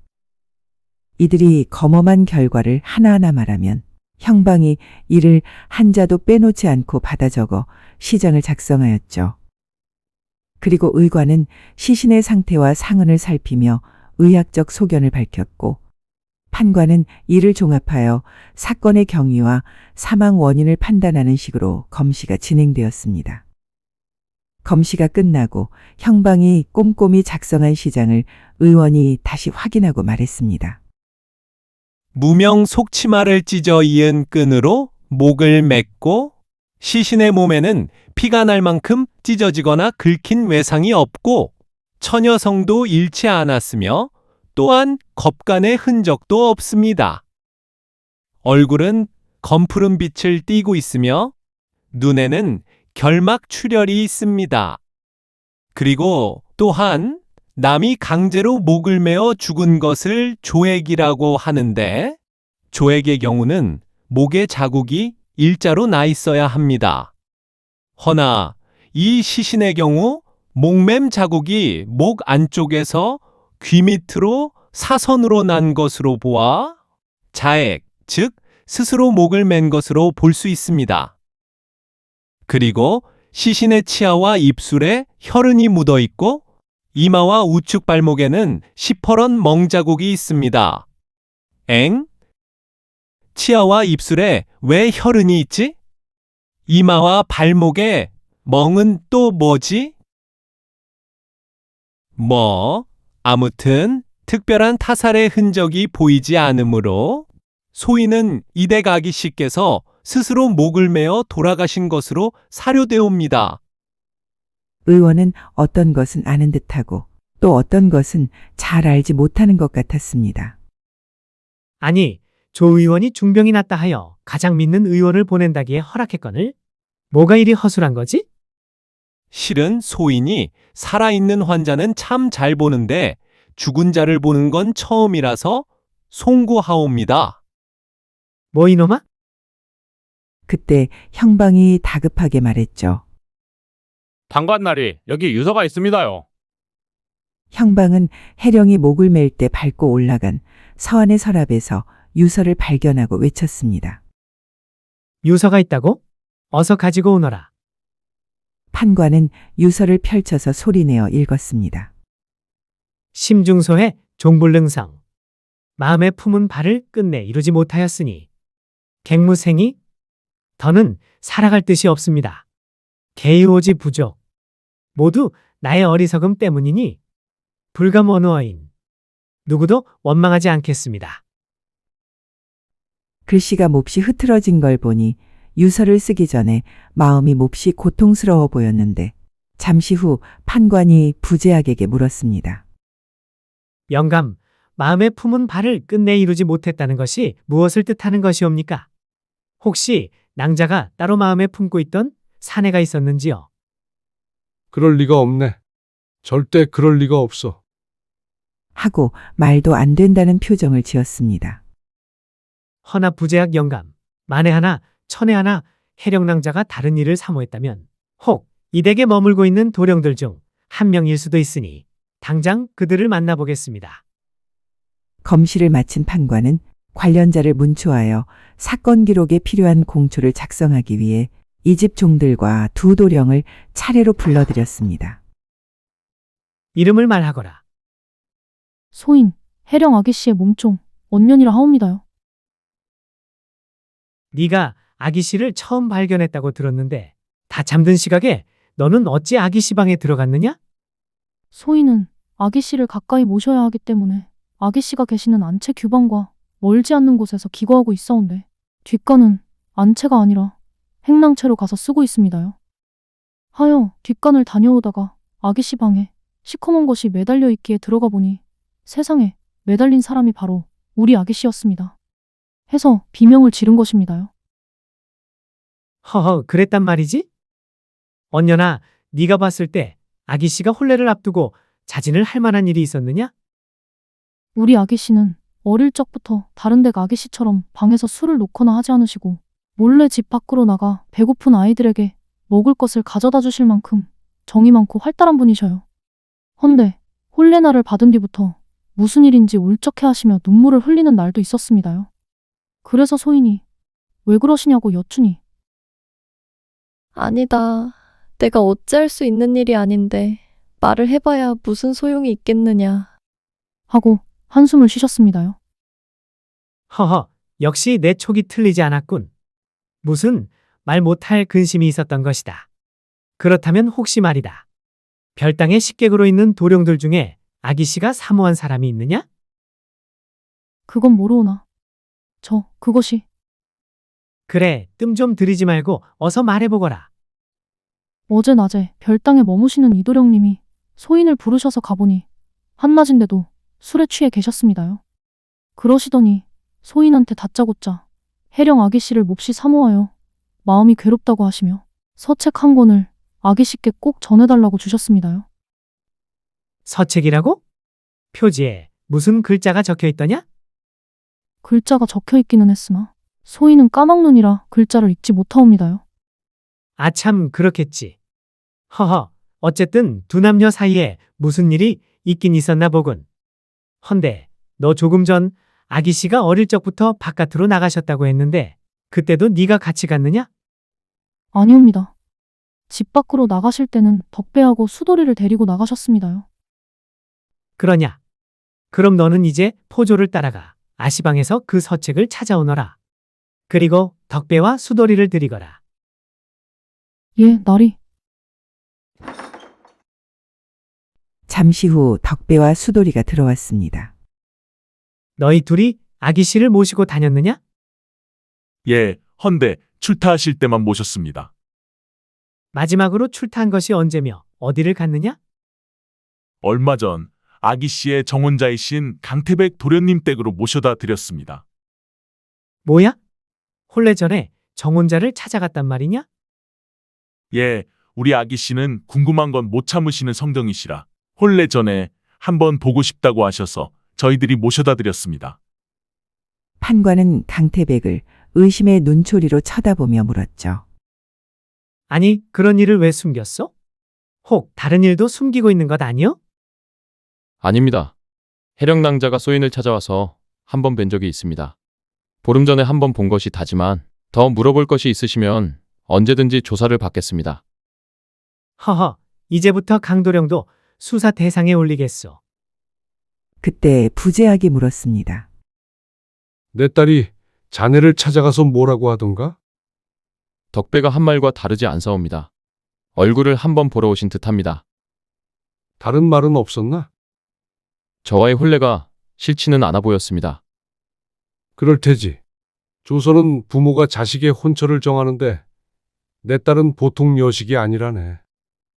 이들이 검험한 결과를 하나하나 말하면 형방이 이를 한자도 빼놓지 않고 받아 적어 시장을 작성하였죠. 그리고 의관은 시신의 상태와 상흔을 살피며 의학적 소견을 밝혔고 판관은 이를 종합하여 사건의 경위와 사망 원인을 판단하는 식으로 검시가 진행되었습니다. 검시가 끝나고 형방이 꼼꼼히 작성한 시장을 의원이 다시 확인하고 말했습니다. 무명 속치마를 찢어 이은 끈으로 목을 맸고 시신의 몸에는 피가 날 만큼 찢어지거나 긁힌 외상이 없고 처녀성도 잃지 않았으며 또한 겁간의 흔적도 없습니다. 얼굴은 검푸른 빛을 띠고 있으며 눈에는 결막 출혈이 있습니다. 그리고 또한 남이 강제로 목을 메어 죽은 것을 조액이라고 하는데 조액의 경우는 목에 자국이 일자로 나 있어야 합니다. 허나 이 시신의 경우 목맴 자국이 목 안쪽에서 귀 밑으로 사선으로 난 것으로 보아 자액, 즉 스스로 목을 맨 것으로 볼 수 있습니다. 그리고 시신의 치아와 입술에 혈흔이 묻어 있고 이마와 우측 발목에는 시퍼런 멍자국이 있습니다. 엥? 치아와 입술에 왜 혈흔이 있지? 이마와 발목에 멍은 또 뭐지? 아무튼 특별한 타살의 흔적이 보이지 않으므로 소인은 이댁 아기 씨께서 스스로 목을 메어 돌아가신 것으로 사료되옵니다. 의원은 어떤 것은 아는 듯하고 또 어떤 것은 잘 알지 못하는 것 같았습니다. 아니, 조 의원이 중병이 났다 하여 가장 믿는 의원을 보낸다기에 허락했거늘 뭐가 이리 허술한 거지? 실은 소인이 살아있는 환자는 참 잘 보는데 죽은 자를 보는 건 처음이라서 송구하옵니다. 뭐 이놈아? 그때 형방이 다급하게 말했죠. 방관날이 여기 유서가 있습니다요. 형방은 해령이 목을 맬 때 밟고 올라간 서안의 서랍에서 유서를 발견하고 외쳤습니다. 유서가 있다고? 어서 가지고 오너라. 판관은 유서를 펼쳐서 소리내어 읽었습니다. 심중소의 종불능성. 마음에 품은 바를 끝내 이루지 못하였으니 갱무생이 더는 살아갈 뜻이 없습니다. 개의오지 부족. 모두 나의 어리석음 때문이니 불가모노어인 누구도 원망하지 않겠습니다. 글씨가 몹시 흐트러진 걸 보니 유서를 쓰기 전에 마음이 몹시 고통스러워 보였는데 잠시 후 판관이 부제학에게 물었습니다. 영감, 마음에 품은 바를 끝내 이루지 못했다는 것이 무엇을 뜻하는 것이옵니까? 혹시 낭자가 따로 마음에 품고 있던 사내가 있었는지요? 그럴 리가 없네. 절대 그럴 리가 없어. 하고 말도 안 된다는 표정을 지었습니다. 허나 부제학 영감, 만에 하나 천에 하나 해령낭자가 다른 일을 사모했다면 혹 이 댁에 머물고 있는 도령들 중 한 명일 수도 있으니 당장 그들을 만나보겠습니다. 검시를 마친 판관은 관련자를 문초하여 사건 기록에 필요한 공초를 작성하기 위해 이 집 종들과 두 도령을 차례로 불러들였습니다. 이름을 말하거라. 소인, 해령 아기씨의 몸종, 언년이라 하옵니다요. 네가 아기씨를 처음 발견했다고 들었는데 다 잠든 시각에 너는 어찌 아기씨 방에 들어갔느냐? 소인은 아기씨를 가까이 모셔야 하기 때문에 아기씨가 계시는 안채 규방과 멀지 않는 곳에서 기거하고 있사온데 뒷간은 안채가 아니라 행랑채로 가서 쓰고 있습니다요. 하여 뒷간을 다녀오다가 아기씨 방에 시커먼 것이 매달려 있기에 들어가 보니 세상에 매달린 사람이 바로 우리 아기씨였습니다. 해서 비명을 지른 것입니다요. 허허, 그랬단 말이지? 언년아, 네가 봤을 때 아기씨가 혼례를 앞두고 자진을 할 만한 일이 있었느냐? 우리 아기씨는 어릴 적부터 다른 댁 아기씨처럼 방에서 술을 놓거나 하지 않으시고 몰래 집 밖으로 나가 배고픈 아이들에게 먹을 것을 가져다 주실 만큼 정이 많고 활달한 분이셔요. 헌데 혼례날을 받은 뒤부터 무슨 일인지 울적해 하시며 눈물을 흘리는 날도 있었습니다요. 그래서 소인이 왜 그러시냐고 여쭈니 아니다. 내가 어찌할 수 있는 일이 아닌데 말을 해봐야 무슨 소용이 있겠느냐. 하고 한숨을 쉬셨습니다요. 허허, 역시 내 촉이 틀리지 않았군. 무슨 말 못할 근심이 있었던 것이다. 그렇다면 혹시 말이다. 별당의 식객으로 있는 도령들 중에 아기씨가 사모한 사람이 있느냐? 그건 모르오나. 그것이. 그래, 뜸 좀 들이지 말고 어서 말해보거라. 어제 낮에 별당에 머무시는 이도령님이 소인을 부르셔서 가보니 한낮인데도 술에 취해 계셨습니다요. 그러시더니 소인한테 다짜고짜 해령 아기씨를 몹시 사모하여 마음이 괴롭다고 하시며 서책 한 권을 아기씨께 꼭 전해달라고 주셨습니다요. 서책이라고? 표지에 무슨 글자가 적혀 있더냐? 글자가 적혀 있기는 했으나 소인은 까막눈이라 글자를 읽지 못하옵니다요. 아참, 그렇겠지. 허허, 어쨌든 두 남녀 사이에 무슨 일이 있긴 있었나 보군. 헌데 너 조금 전 아기씨가 어릴 적부터 바깥으로 나가셨다고 했는데 그때도 네가 같이 갔느냐? 아니옵니다. 집 밖으로 나가실 때는 덕배하고 수돌이를 데리고 나가셨습니다요. 그러냐? 그럼 너는 이제 포조를 따라가 아시방에서 그 서책을 찾아오너라. 그리고 덕배와 수돌이를 드리거라. 예, 나리. 잠시 후 덕배와 수돌이가 들어왔습니다. 너희 둘이 아기 씨를 모시고 다녔느냐? 예, 헌데 출타하실 때만 모셨습니다. 마지막으로 출타한 것이 언제며 어디를 갔느냐? 얼마 전 아기 씨의 정혼자이신 강태백 도련님 댁으로 모셔다 드렸습니다. 뭐야? 혼례 전에 정혼자를 찾아갔단 말이냐? 예, 우리 아기 씨는 궁금한 건 못 참으시는 성정이시라 혼례 전에 한번 보고 싶다고 하셔서 저희들이 모셔다 드렸습니다. 판관은 강태백을 의심의 눈초리로 쳐다보며 물었죠. 아니, 그런 일을 왜 숨겼어? 혹 다른 일도 숨기고 있는 것 아니요? 아닙니다. 해령낭자가 소인을 찾아와서 한 번 뵌 적이 있습니다. 보름 전에 한 번 본 것이 다지만 더 물어볼 것이 있으시면 언제든지 조사를 받겠습니다. 허허, 이제부터 강도령도 수사 대상에 올리겠소. 그때 부재학이 물었습니다. 내 딸이 자네를 찾아가서 뭐라고 하던가? 덕배가 한 말과 다르지 않사옵니다. 얼굴을 한번 보러 오신 듯합니다. 다른 말은 없었나? 저와의 혼례가 싫지는 않아 보였습니다. 그럴 테지. 조선은 부모가 자식의 혼처를 정하는데 내 딸은 보통 여식이 아니라네.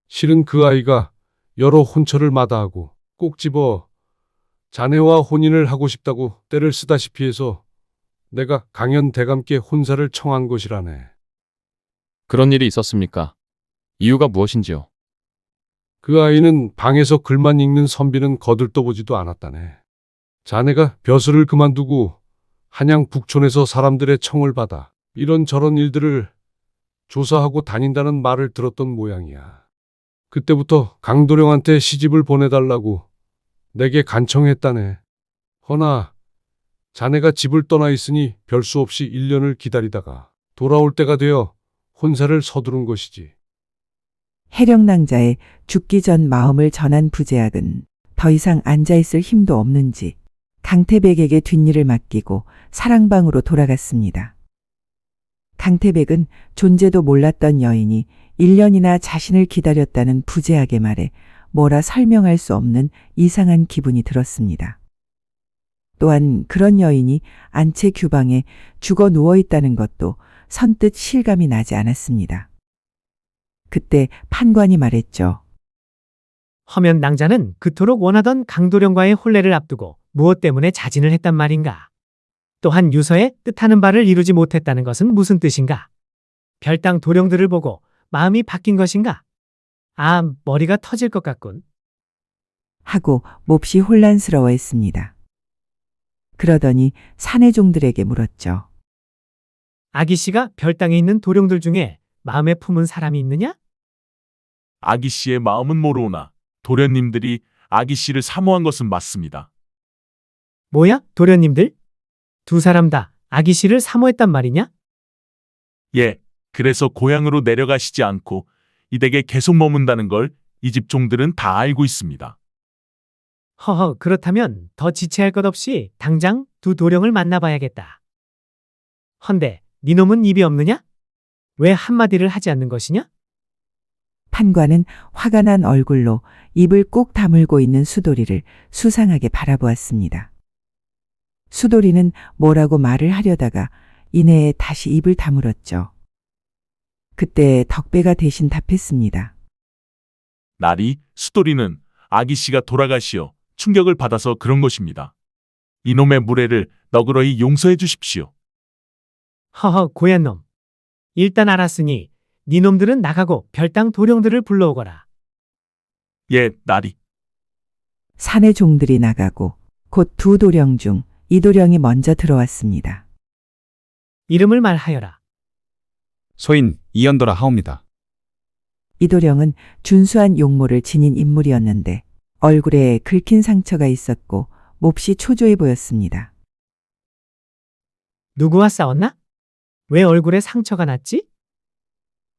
실은 그 아이가 여러 혼처를 마다하고 꼭 집어 자네와 혼인을 하고 싶다고 때를 쓰다시피 해서 내가 강연 대감께 혼사를 청한 것이라네. 그런 일이 있었습니까? 이유가 무엇인지요? 그 아이는 방에서 글만 읽는 선비는 거들떠보지도 않았다네. 자네가 벼슬을 그만두고 한양 북촌에서 사람들의 청을 받아 이런저런 일들을 조사하고 다닌다는 말을 들었던 모양이야. 그때부터 강도령한테 시집을 보내달라고 내게 간청했다네. 허나 자네가 집을 떠나 있으니 별 수 없이 1년을 기다리다가 돌아올 때가 되어 혼사를 서두른 것이지. 해령낭자의 죽기 전 마음을 전한 부재학은 더 이상 앉아있을 힘도 없는지 강태백에게 뒷일을 맡기고 사랑방으로 돌아갔습니다. 강태백은 존재도 몰랐던 여인이 1년이나 자신을 기다렸다는 부재학의 말에 뭐라 설명할 수 없는 이상한 기분이 들었습니다. 또한 그런 여인이 안채 규방에 죽어 누워있다는 것도 선뜻 실감이 나지 않았습니다. 그때 판관이 말했죠. 허면 낭자는 그토록 원하던 강도령과의 혼례를 앞두고 무엇 때문에 자진을 했단 말인가? 또한 유서에 뜻하는 바를 이루지 못했다는 것은 무슨 뜻인가? 별당 도령들을 보고 마음이 바뀐 것인가? 아, 머리가 터질 것 같군. 하고 몹시 혼란스러워했습니다. 그러더니 사내종들에게 물었죠. 아기 씨가 별당에 있는 도령들 중에 마음에 품은 사람이 있느냐? 아기 씨의 마음은 모르오나 도련님들이 아기 씨를 사모한 것은 맞습니다. 뭐야, 도련님들? 두 사람 다 아기 씨를 사모했단 말이냐? 예, 그래서 고향으로 내려가시지 않고 이 댁에 계속 머문다는 걸 이 집 종들은 다 알고 있습니다. 허허, 그렇다면 더 지체할 것 없이 당장 두 도령을 만나봐야겠다. 헌데 네 놈은 입이 없느냐? 왜 한마디를 하지 않는 것이냐? 판관은 화가 난 얼굴로 입을 꼭 다물고 있는 수돌이를 수상하게 바라보았습니다. 수돌이는 뭐라고 말을 하려다가 이내에 다시 입을 다물었죠. 그때 덕배가 대신 답했습니다. 나리, 수돌이는 아기 씨가 돌아가시어 충격을 받아서 그런 것입니다. 이놈의 무례를 너그러이 용서해 주십시오. 허허, 고얀 놈. 일단 알았으니 네 놈들은 나가고 별당 도령들을 불러오거라. 예, 나리. 사내 종들이 나가고 곧 두 도령 중 이도령이 먼저 들어왔습니다. 이름을 말하여라. 소인 이연도라 하옵니다. 이도령은 준수한 용모를 지닌 인물이었는데 얼굴에 긁힌 상처가 있었고 몹시 초조해 보였습니다. 누구와 싸웠나? 왜 얼굴에 상처가 났지?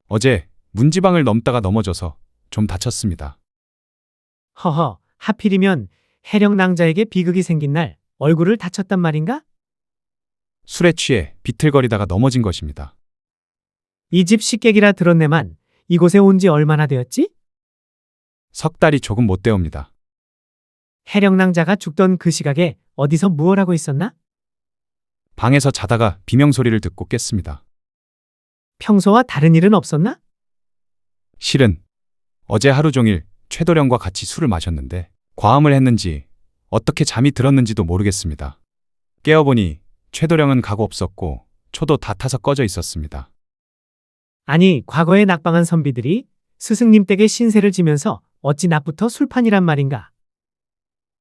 어제 문지방을 넘다가 넘어져서 좀 다쳤습니다. 허허, 하필이면 해령 낭자에게 비극이 생긴 날 얼굴을 다쳤단 말인가? 술에 취해 비틀거리다가 넘어진 것입니다. 이 집 식객이라 들었네만 이곳에 온 지 얼마나 되었지? 석 달이 조금 못 되옵니다. 해령 낭자가 죽던 그 시각에 어디서 무얼 하고 있었나? 방에서 자다가 비명소리를 듣고 깼습니다. 평소와 다른 일은 없었나? 실은 어제 하루 종일 최도령과 같이 술을 마셨는데 과음을 했는지 어떻게 잠이 들었는지도 모르겠습니다. 깨어보니 최도령은 가고 없었고 초도 다 타서 꺼져 있었습니다. 아니, 과거에 낙방한 선비들이 스승님 댁에 신세를 지면서 어찌 낮부터 술판이란 말인가?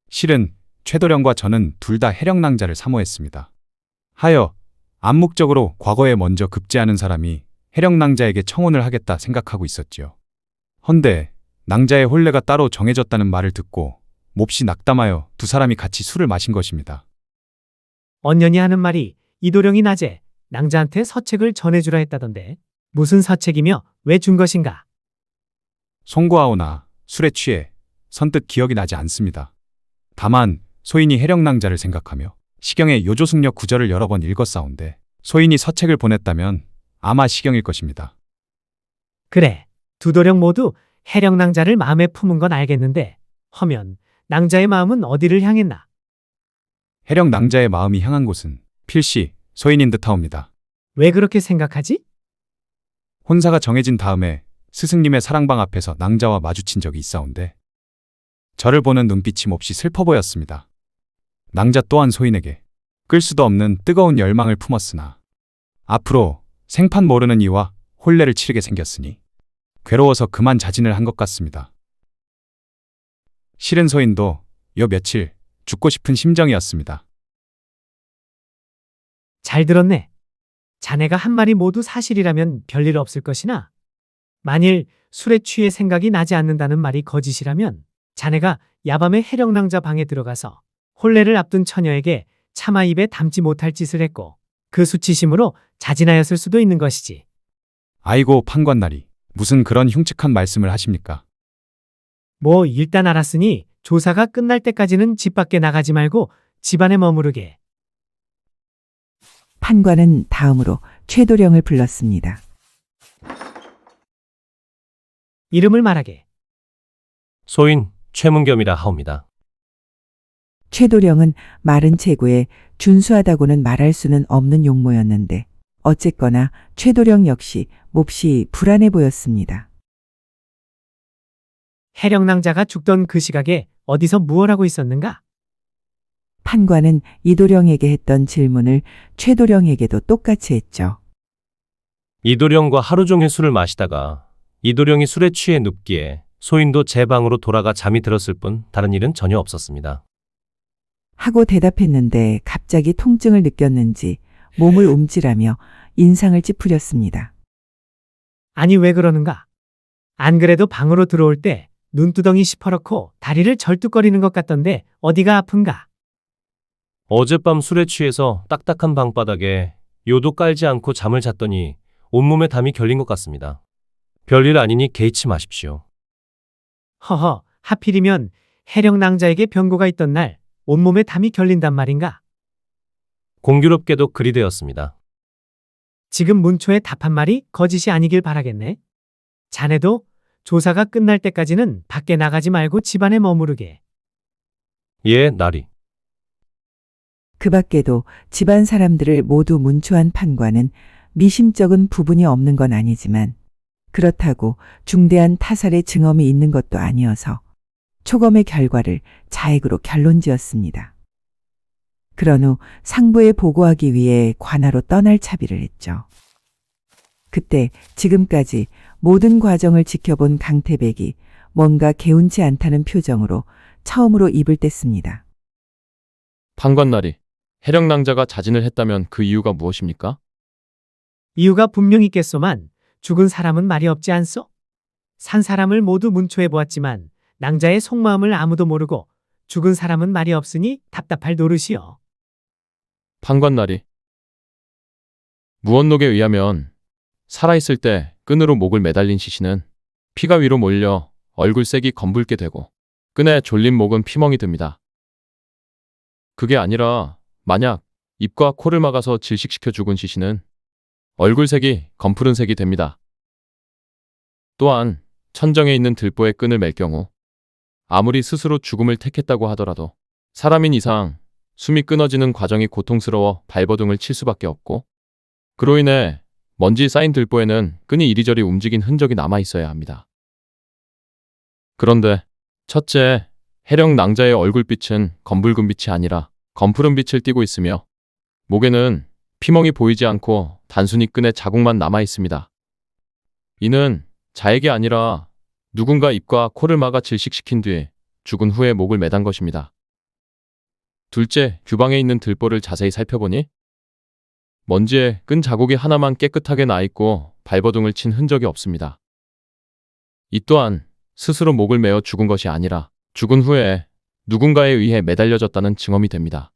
실은 최도령과 저는 둘 다 해령낭자를 사모했습니다. 하여 암묵적으로 과거에 먼저 급제하는 사람이 해령낭자에게 청혼을 하겠다 생각하고 있었지요. 헌데 낭자의 혼례가 따로 정해졌다는 말을 듣고 몹시 낙담하여 두 사람이 같이 술을 마신 것입니다. 언년이 하는 말이 이도령이 낮에 낭자한테 서책을 전해주라 했다던데 무슨 서책이며 왜 준 것인가? 송구하오나 술에 취해 선뜻 기억이 나지 않습니다. 다만 소인이 해령낭자를 생각하며 시경의 요조승려 구절을 여러 번 읽었사온데 소인이 서책을 보냈다면 아마 시경일 것입니다. 그래, 두 도령 모두 해령 낭자를 마음에 품은 건 알겠는데 허면 낭자의 마음은 어디를 향했나? 해령낭자의 마음이 향한 곳은 필시 소인인 듯하옵니다. 왜 그렇게 생각하지? 혼사가 정해진 다음에 스승님의 사랑방 앞에서 낭자와 마주친 적이 있사온데 저를 보는 눈빛이 몹시 슬퍼 보였습니다. 낭자 또한 소인에게 끌 수도 없는 뜨거운 열망을 품었으나 앞으로 생판 모르는 이와 혼례를 치르게 생겼으니 괴로워서 그만 자진을 한 것 같습니다. 실은 소인도 요 며칠 죽고 싶은 심정이었습니다. 잘 들었네. 자네가 한 말이 모두 사실이라면 별일 없을 것이나 만일 술에 취해 생각이 나지 않는다는 말이 거짓이라면 자네가 야밤에 해령낭자 방에 들어가서 혼례를 앞둔 처녀에게 차마 입에 담지 못할 짓을 했고 그 수치심으로 자진하였을 수도 있는 것이지. 아이고 판관나리 무슨 그런 흉측한 말씀을 하십니까? 뭐 일단 알았으니 조사가 끝날 때까지는 집 밖에 나가지 말고 집안에 머무르게. 판관은 다음으로 최도령을 불렀습니다. 이름을 말하게. 소인 최문겸이라 하옵니다. 최도령은 마른 체구에 준수하다고는 말할 수는 없는 용모였는데 어쨌거나 최도령 역시 몹시 불안해 보였습니다. 해령낭자가 죽던 그 시각에 어디서 무얼 하고 있었는가? 판관은 이도령에게 했던 질문을 최도령에게도 똑같이 했죠. 이도령과 하루 종일 술을 마시다가 이도령이 술에 취해 눕기에 소인도 제 방으로 돌아가 잠이 들었을 뿐 다른 일은 전혀 없었습니다. 하고 대답했는데 갑자기 통증을 느꼈는지 몸을 움찔하며 인상을 찌푸렸습니다. 아니 왜 그러는가? 안 그래도 방으로 들어올 때 눈두덩이 시퍼렇고 다리를 절뚝거리는 것 같던데 어디가 아픈가? 어젯밤 술에 취해서 딱딱한 방바닥에 요도 깔지 않고 잠을 잤더니 온몸에 담이 결린 것 같습니다. 별일 아니니 개의치 마십시오. 허허, 하필이면 해령낭자에게 병고가 있던 날 온몸에 담이 결린단 말인가? 공교롭게도 그리 되었습니다. 지금 문초에 답한 말이 거짓이 아니길 바라겠네. 자네도 조사가 끝날 때까지는 밖에 나가지 말고 집안에 머무르게. 예, 나리. 그 밖에도 집안 사람들을 모두 문초한 판관은 미심쩍은 부분이 없는 건 아니지만 그렇다고 중대한 타살의 증언이 있는 것도 아니어서 초검의 결과를 자액으로 결론지었습니다. 그런 후 상부에 보고하기 위해 관하로 떠날 차비를 했죠. 그때 지금까지 모든 과정을 지켜본 강태백이 뭔가 개운치 않다는 표정으로 처음으로 입을 뗐습니다. 판관나리, 해령낭자가 자진을 했다면 그 이유가 무엇입니까? 이유가 분명히 있겠소만 죽은 사람은 말이 없지 않소? 산 사람을 모두 문초해 보았지만 낭자의 속마음을 아무도 모르고 죽은 사람은 말이 없으니 답답할 노릇이요. 판관나리, 무언록에 의하면 살아있을 때 끈으로 목을 매달린 시신은 피가 위로 몰려 얼굴색이 검붉게 되고 끈에 졸린 목은 피멍이 듭니다. 그게 아니라 만약 입과 코를 막아서 질식시켜 죽은 시신은 얼굴색이 검푸른색이 됩니다. 또한 천정에 있는 들보에 끈을 맬 경우 아무리 스스로 죽음을 택했다고 하더라도 사람인 이상 숨이 끊어지는 과정이 고통스러워 발버둥을 칠 수밖에 없고 그로 인해 먼지 쌓인 들보에는 끈이 이리저리 움직인 흔적이 남아 있어야 합니다. 그런데 첫째, 해령 낭자의 얼굴빛은 검붉은 빛이 아니라 검푸른 빛을 띠고 있으며 목에는 피멍이 보이지 않고 단순히 끈에 자국만 남아 있습니다. 이는 자에게 아니라 누군가 입과 코를 막아 질식시킨 뒤 죽은 후에 목을 매단 것입니다. 둘째, 규방에 있는 들보를 자세히 살펴보니 먼지에 끈 자국이 하나만 깨끗하게 나 있고 발버둥을 친 흔적이 없습니다. 이 또한 스스로 목을 메어 죽은 것이 아니라 죽은 후에 누군가에 의해 매달려졌다는 증언이 됩니다.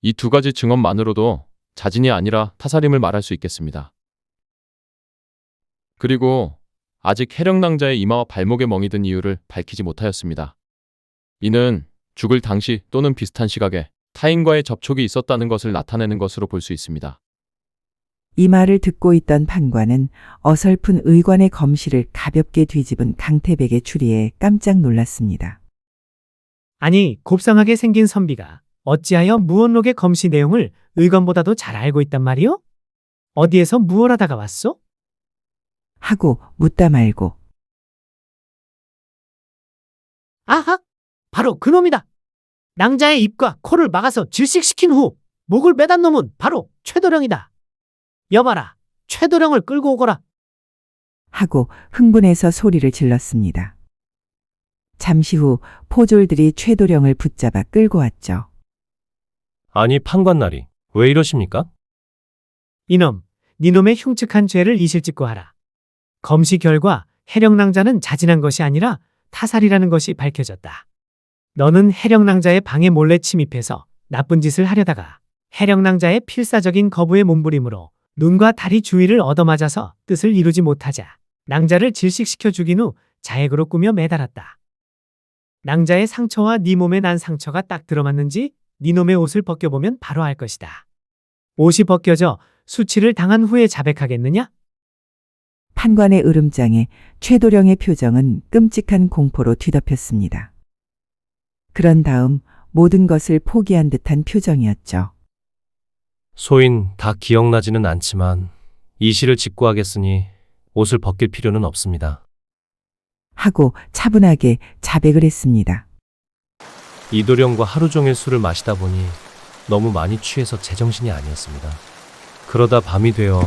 이 두 가지 증언만으로도 자진이 아니라 타살임을 말할 수 있겠습니다. 그리고 아직 해령낭자의 이마와 발목에 멍이 든 이유를 밝히지 못하였습니다. 이는 죽을 당시 또는 비슷한 시각에 타인과의 접촉이 있었다는 것을 나타내는 것으로 볼 수 있습니다. 이 말을 듣고 있던 판관은 어설픈 의관의 검시를 가볍게 뒤집은 강태백의 추리에 깜짝 놀랐습니다. 아니, 곱상하게 생긴 선비가 어찌하여 무언록의 검시 내용을 의관보다도 잘 알고 있단 말이오? 어디에서 무얼 하다가 왔소? 하고 묻다 말고 아하! 바로 그놈이다! 낭자의 입과 코를 막아서 질식시킨 후 목을 매단 놈은 바로 최도령이다. 여봐라, 최도령을 끌고 오거라. 하고 흥분해서 소리를 질렀습니다. 잠시 후 포졸들이 최도령을 붙잡아 끌고 왔죠. 아니 판관나리, 왜 이러십니까? 이놈, 니놈의 흉측한 죄를 이실직고 하라. 검시 결과 해령낭자는 자진한 것이 아니라 타살이라는 것이 밝혀졌다. 너는 해령낭자의 방에 몰래 침입해서 나쁜 짓을 하려다가 해령낭자의 필사적인 거부의 몸부림으로 눈과 다리 주위를 얻어맞아서 뜻을 이루지 못하자 낭자를 질식시켜 죽인 후 자액으로 꾸며 매달았다. 낭자의 상처와 네 몸에 난 상처가 딱 들어맞는지 네 놈의 옷을 벗겨보면 바로 알 것이다. 옷이 벗겨져 수치를 당한 후에 자백하겠느냐? 판관의 으름장에 최도령의 표정은 끔찍한 공포로 뒤덮였습니다. 그런 다음 모든 것을 포기한 듯한 표정이었죠. 소인 다 기억나지는 않지만 이 시를 직구하겠으니 옷을 벗길 필요는 없습니다. 하고 차분하게 자백을 했습니다. 이도령과 하루 종일 술을 마시다 보니 너무 많이 취해서 제정신이 아니었습니다. 그러다 밤이 되어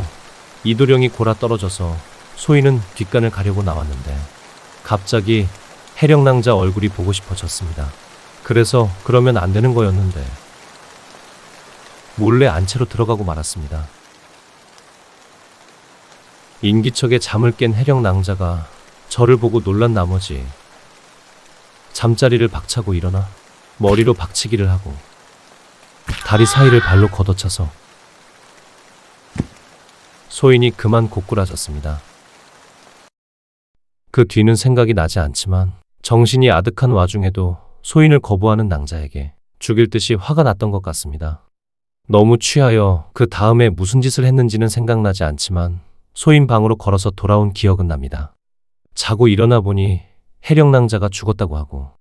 이도령이 골아 떨어져서 소인은 뒷간을 가려고 나왔는데 갑자기 해령낭자 얼굴이 보고 싶어졌습니다. 그래서 그러면 안 되는 거였는데 몰래 안채로 들어가고 말았습니다. 인기척에 잠을 깬 해령낭자가 저를 보고 놀란 나머지 잠자리를 박차고 일어나 머리로 박치기를 하고 다리 사이를 발로 걷어차서 소인이 그만 고꾸라졌습니다. 그 뒤는 생각이 나지 않지만 정신이 아득한 와중에도 소인을 거부하는 낭자에게 죽일 듯이 화가 났던 것 같습니다. 너무 취하여 그 다음에 무슨 짓을 했는지는 생각나지 않지만 소인 방으로 걸어서 돌아온 기억은 납니다. 자고 일어나 보니 해령낭자가 죽었다고 하고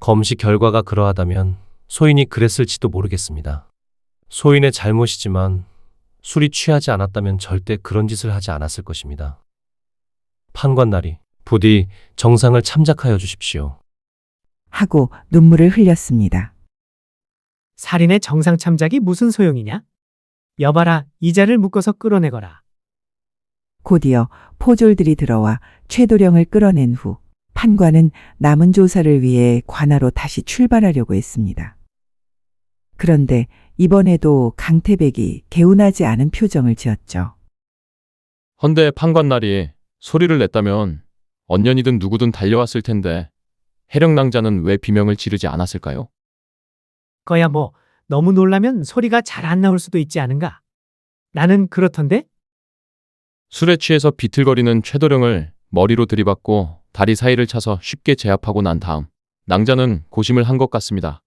검시 결과가 그러하다면 소인이 그랬을지도 모르겠습니다. 소인의 잘못이지만 술이 취하지 않았다면 절대 그런 짓을 하지 않았을 것입니다. 판관나리, 부디 정상을 참작하여 주십시오. 하고 눈물을 흘렸습니다. 살인의 정상 참작이 무슨 소용이냐? 여봐라, 이자를 묶어서 끌어내거라. 곧이어 포졸들이 들어와 최도령을 끌어낸 후 판관은 남은 조사를 위해 관하로 다시 출발하려고 했습니다. 그런데 이번에도 강태백이 개운하지 않은 표정을 지었죠. 헌데 판관날이 소리를 냈다면 언년이든 누구든 달려왔을 텐데 해령낭자는 왜 비명을 지르지 않았을까요? 거야 뭐 너무 놀라면 소리가 잘 안 나올 수도 있지 않은가? 나는 그렇던데? 술에 취해서 비틀거리는 최도령을 머리로 들이받고 다리 사이를 차서 쉽게 제압하고 난 다음 낭자는 고심을 한 것 같습니다.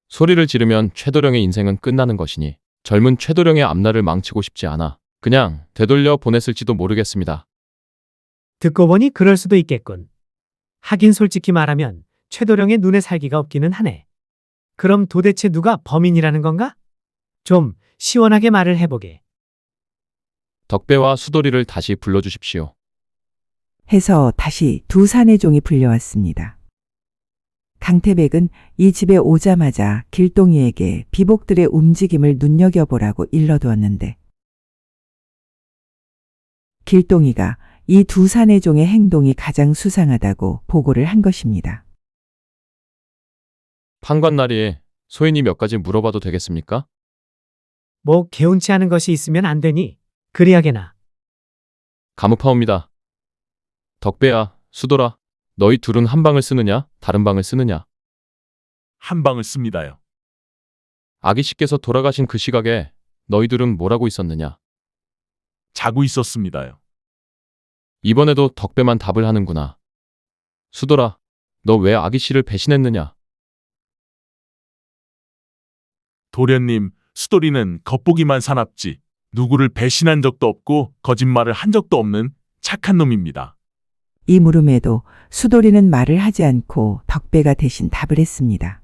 소리를 지르면 최도령의 인생은 끝나는 것이니 젊은 최도령의 앞날을 망치고 싶지 않아 그냥 되돌려 보냈을지도 모르겠습니다. 듣고 보니 그럴 수도 있겠군. 하긴 솔직히 말하면 최도령의 눈에 살기가 없기는 하네. 그럼 도대체 누가 범인이라는 건가? 좀 시원하게 말을 해보게. 덕배와 수도리를 다시 불러주십시오. 해서 다시 두 사내종이 불려왔습니다. 강태백은 이 집에 오자마자 길동이에게 비복들의 움직임을 눈여겨보라고 일러두었는데 길동이가 이 두 사내종의 행동이 가장 수상하다고 보고를 한 것입니다. 판관날이 소인이 몇 가지 물어봐도 되겠습니까? 뭐 개운치 않은 것이 있으면 안 되니 그리하게나. 가무파옵니다. 덕배야, 수도라, 너희 둘은 한 방을 쓰느냐, 다른 방을 쓰느냐? 한 방을 씁니다요. 아기 씨께서 돌아가신 그 시각에 너희들은 뭘 하고 있었느냐? 자고 있었습니다요. 이번에도 덕배만 답을 하는구나. 수도라, 너 왜 아기 씨를 배신했느냐? 도련님, 수도리는 겉보기만 사납지 누구를 배신한 적도 없고 거짓말을 한 적도 없는 착한 놈입니다. 이 물음에도 수도리는 말을 하지 않고 덕배가 대신 답을 했습니다.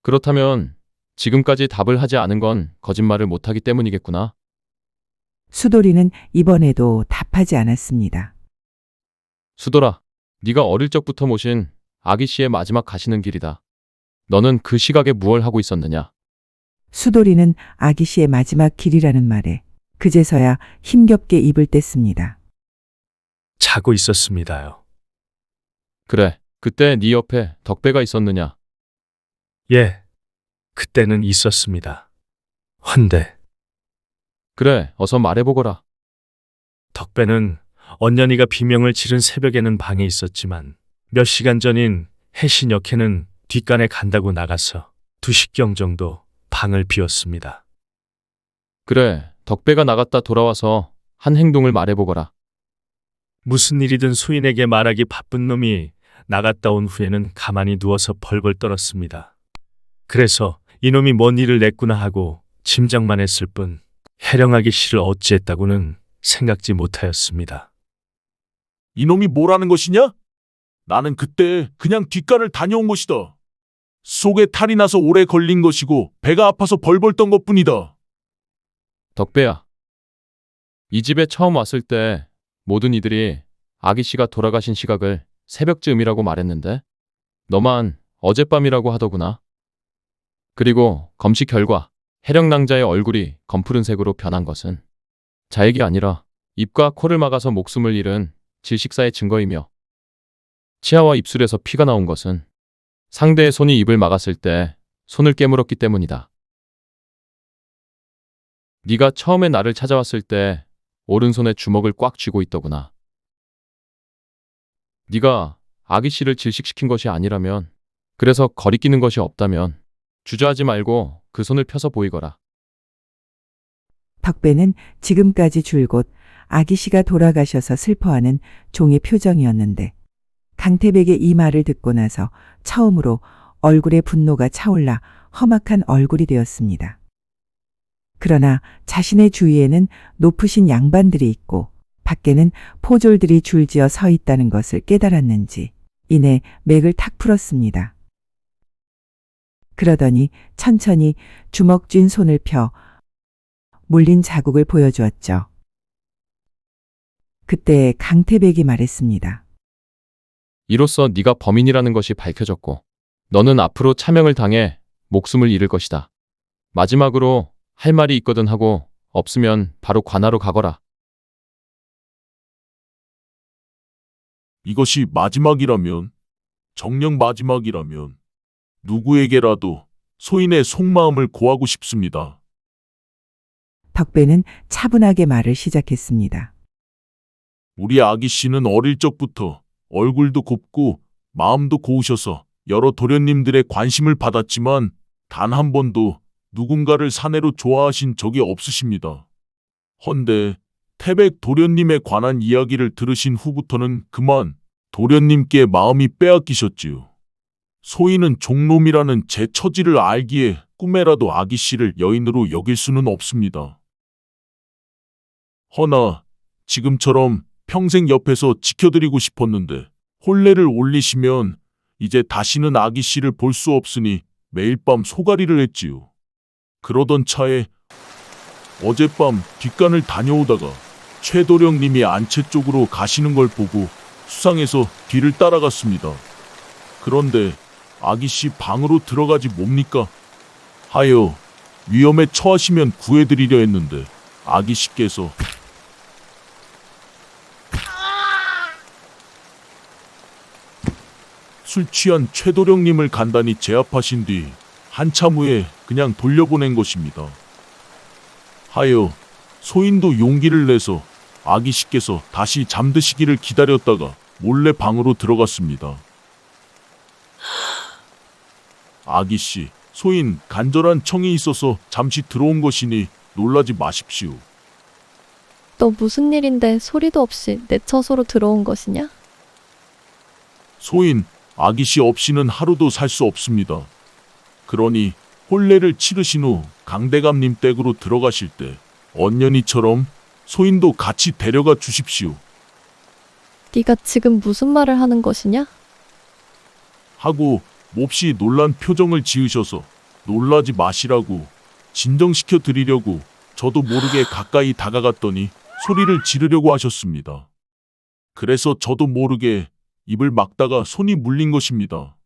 그렇다면 지금까지 답을 하지 않은 건 거짓말을 못하기 때문이겠구나. 수도리는 이번에도 답하지 않았습니다. 수도라, 네가 어릴 적부터 모신 아기 씨의 마지막 가시는 길이다. 너는 그 시각에 무얼 하고 있었느냐? 수도리는 아기 씨의 마지막 길이라는 말에 그제서야 힘겹게 입을 뗐습니다. 자고 있었습니다요. 그래, 그때 네 옆에 덕배가 있었느냐? 예, 그때는 있었습니다. 헌데 그래, 어서 말해보거라. 덕배는 언년이가 비명을 지른 새벽에는 방에 있었지만 몇 시간 전인 해신역에는 뒷간에 간다고 나가서 2시경 정도 방을 비웠습니다. 그래, 덕배가 나갔다 돌아와서 한 행동을 말해보거라. 무슨 일이든 수인에게 말하기 바쁜 놈이 나갔다 온 후에는 가만히 누워서 벌벌 떨었습니다. 그래서 이놈이 뭔 일을 냈구나 하고 짐작만 했을 뿐 해령하기 씨를 어찌했다고는 생각지 못하였습니다. 이놈이 뭐라는 것이냐? 나는 그때 그냥 뒷간을 다녀온 것이다. 속에 탈이 나서 오래 걸린 것이고 배가 아파서 벌벌 떤 것뿐이다. 덕배야, 이 집에 처음 왔을 때 모든 이들이 아기 씨가 돌아가신 시각을 새벽쯤이라고 말했는데 너만 어젯밤이라고 하더구나. 그리고 검시 결과 해령낭자의 얼굴이 검푸른색으로 변한 것은 자액이 아니라 입과 코를 막아서 목숨을 잃은 질식사의 증거이며 치아와 입술에서 피가 나온 것은 상대의 손이 입을 막았을 때 손을 깨물었기 때문이다. 네가 처음에 나를 찾아왔을 때 오른손에 주먹을 꽉 쥐고 있더구나. 네가 아기 씨를 질식시킨 것이 아니라면, 그래서 거리끼는 것이 없다면 주저하지 말고 그 손을 펴서 보이거라. 덕배는 지금까지 줄곧 아기 씨가 돌아가셔서 슬퍼하는 종의 표정이었는데 강태백의 이 말을 듣고 나서 처음으로 얼굴에 분노가 차올라 험악한 얼굴이 되었습니다. 그러나 자신의 주위에는 높으신 양반들이 있고 밖에는 포졸들이 줄지어 서 있다는 것을 깨달았는지 이내 맥을 탁 풀었습니다. 그러더니 천천히 주먹 쥔 손을 펴 물린 자국을 보여주었죠. 그때 강태백이 말했습니다. 이로써 네가 범인이라는 것이 밝혀졌고 너는 앞으로 차명을 당해 목숨을 잃을 것이다. 마지막으로 할 말이 있거든 하고 없으면 바로 관하로 가거라. 이것이 마지막이라면, 정녕 마지막이라면 누구에게라도 소인의 속마음을 고하고 싶습니다. 덕배는 차분하게 말을 시작했습니다. 우리 아기 씨는 어릴 적부터 얼굴도 곱고 마음도 고우셔서 여러 도련님들의 관심을 받았지만 단 한 번도 누군가를 사내로 좋아하신 적이 없으십니다. 헌데 태백 도련님에 관한 이야기를 들으신 후부터는 그만 도련님께 마음이 빼앗기셨지요. 소인은 종놈이라는 제 처지를 알기에 꿈에라도 아기 씨를 여인으로 여길 수는 없습니다. 허나 지금처럼 평생 옆에서 지켜드리고 싶었는데 혼례를 올리시면 이제 다시는 아기 씨를 볼 수 없으니 매일 밤 소가리를 했지요. 그러던 차에 어젯밤 뒷간을 다녀오다가 최도령님이 안채 쪽으로 가시는 걸 보고 수상해서 뒤를 따라갔습니다. 그런데 아기 씨 방으로 들어가지 뭡니까? 하여 위험에 처하시면 구해드리려 했는데 아기 씨께서 술 취한 최도령님을 간단히 제압하신 뒤 한참 후에 그냥 돌려보낸 것입니다. 하여 소인도 용기를 내서 아기 씨께서 다시 잠드시기를 기다렸다가 몰래 방으로 들어갔습니다. 아기 씨, 소인 간절한 청이 있어서 잠시 들어온 것이니 놀라지 마십시오. 너 무슨 일인데 소리도 없이 내 처소로 들어온 것이냐? 소인, 아기 씨 없이는 하루도 살 수 없습니다. 그러니 혼례를 치르신 후 강대감님 댁으로 들어가실 때 언년이처럼 소인도 같이 데려가 주십시오. 네가 지금 무슨 말을 하는 것이냐? 하고 몹시 놀란 표정을 지으셔서 놀라지 마시라고 진정시켜 드리려고 저도 모르게 가까이 다가갔더니 소리를 지르려고 하셨습니다. 그래서 저도 모르게 입을 막다가 손이 물린 것입니다.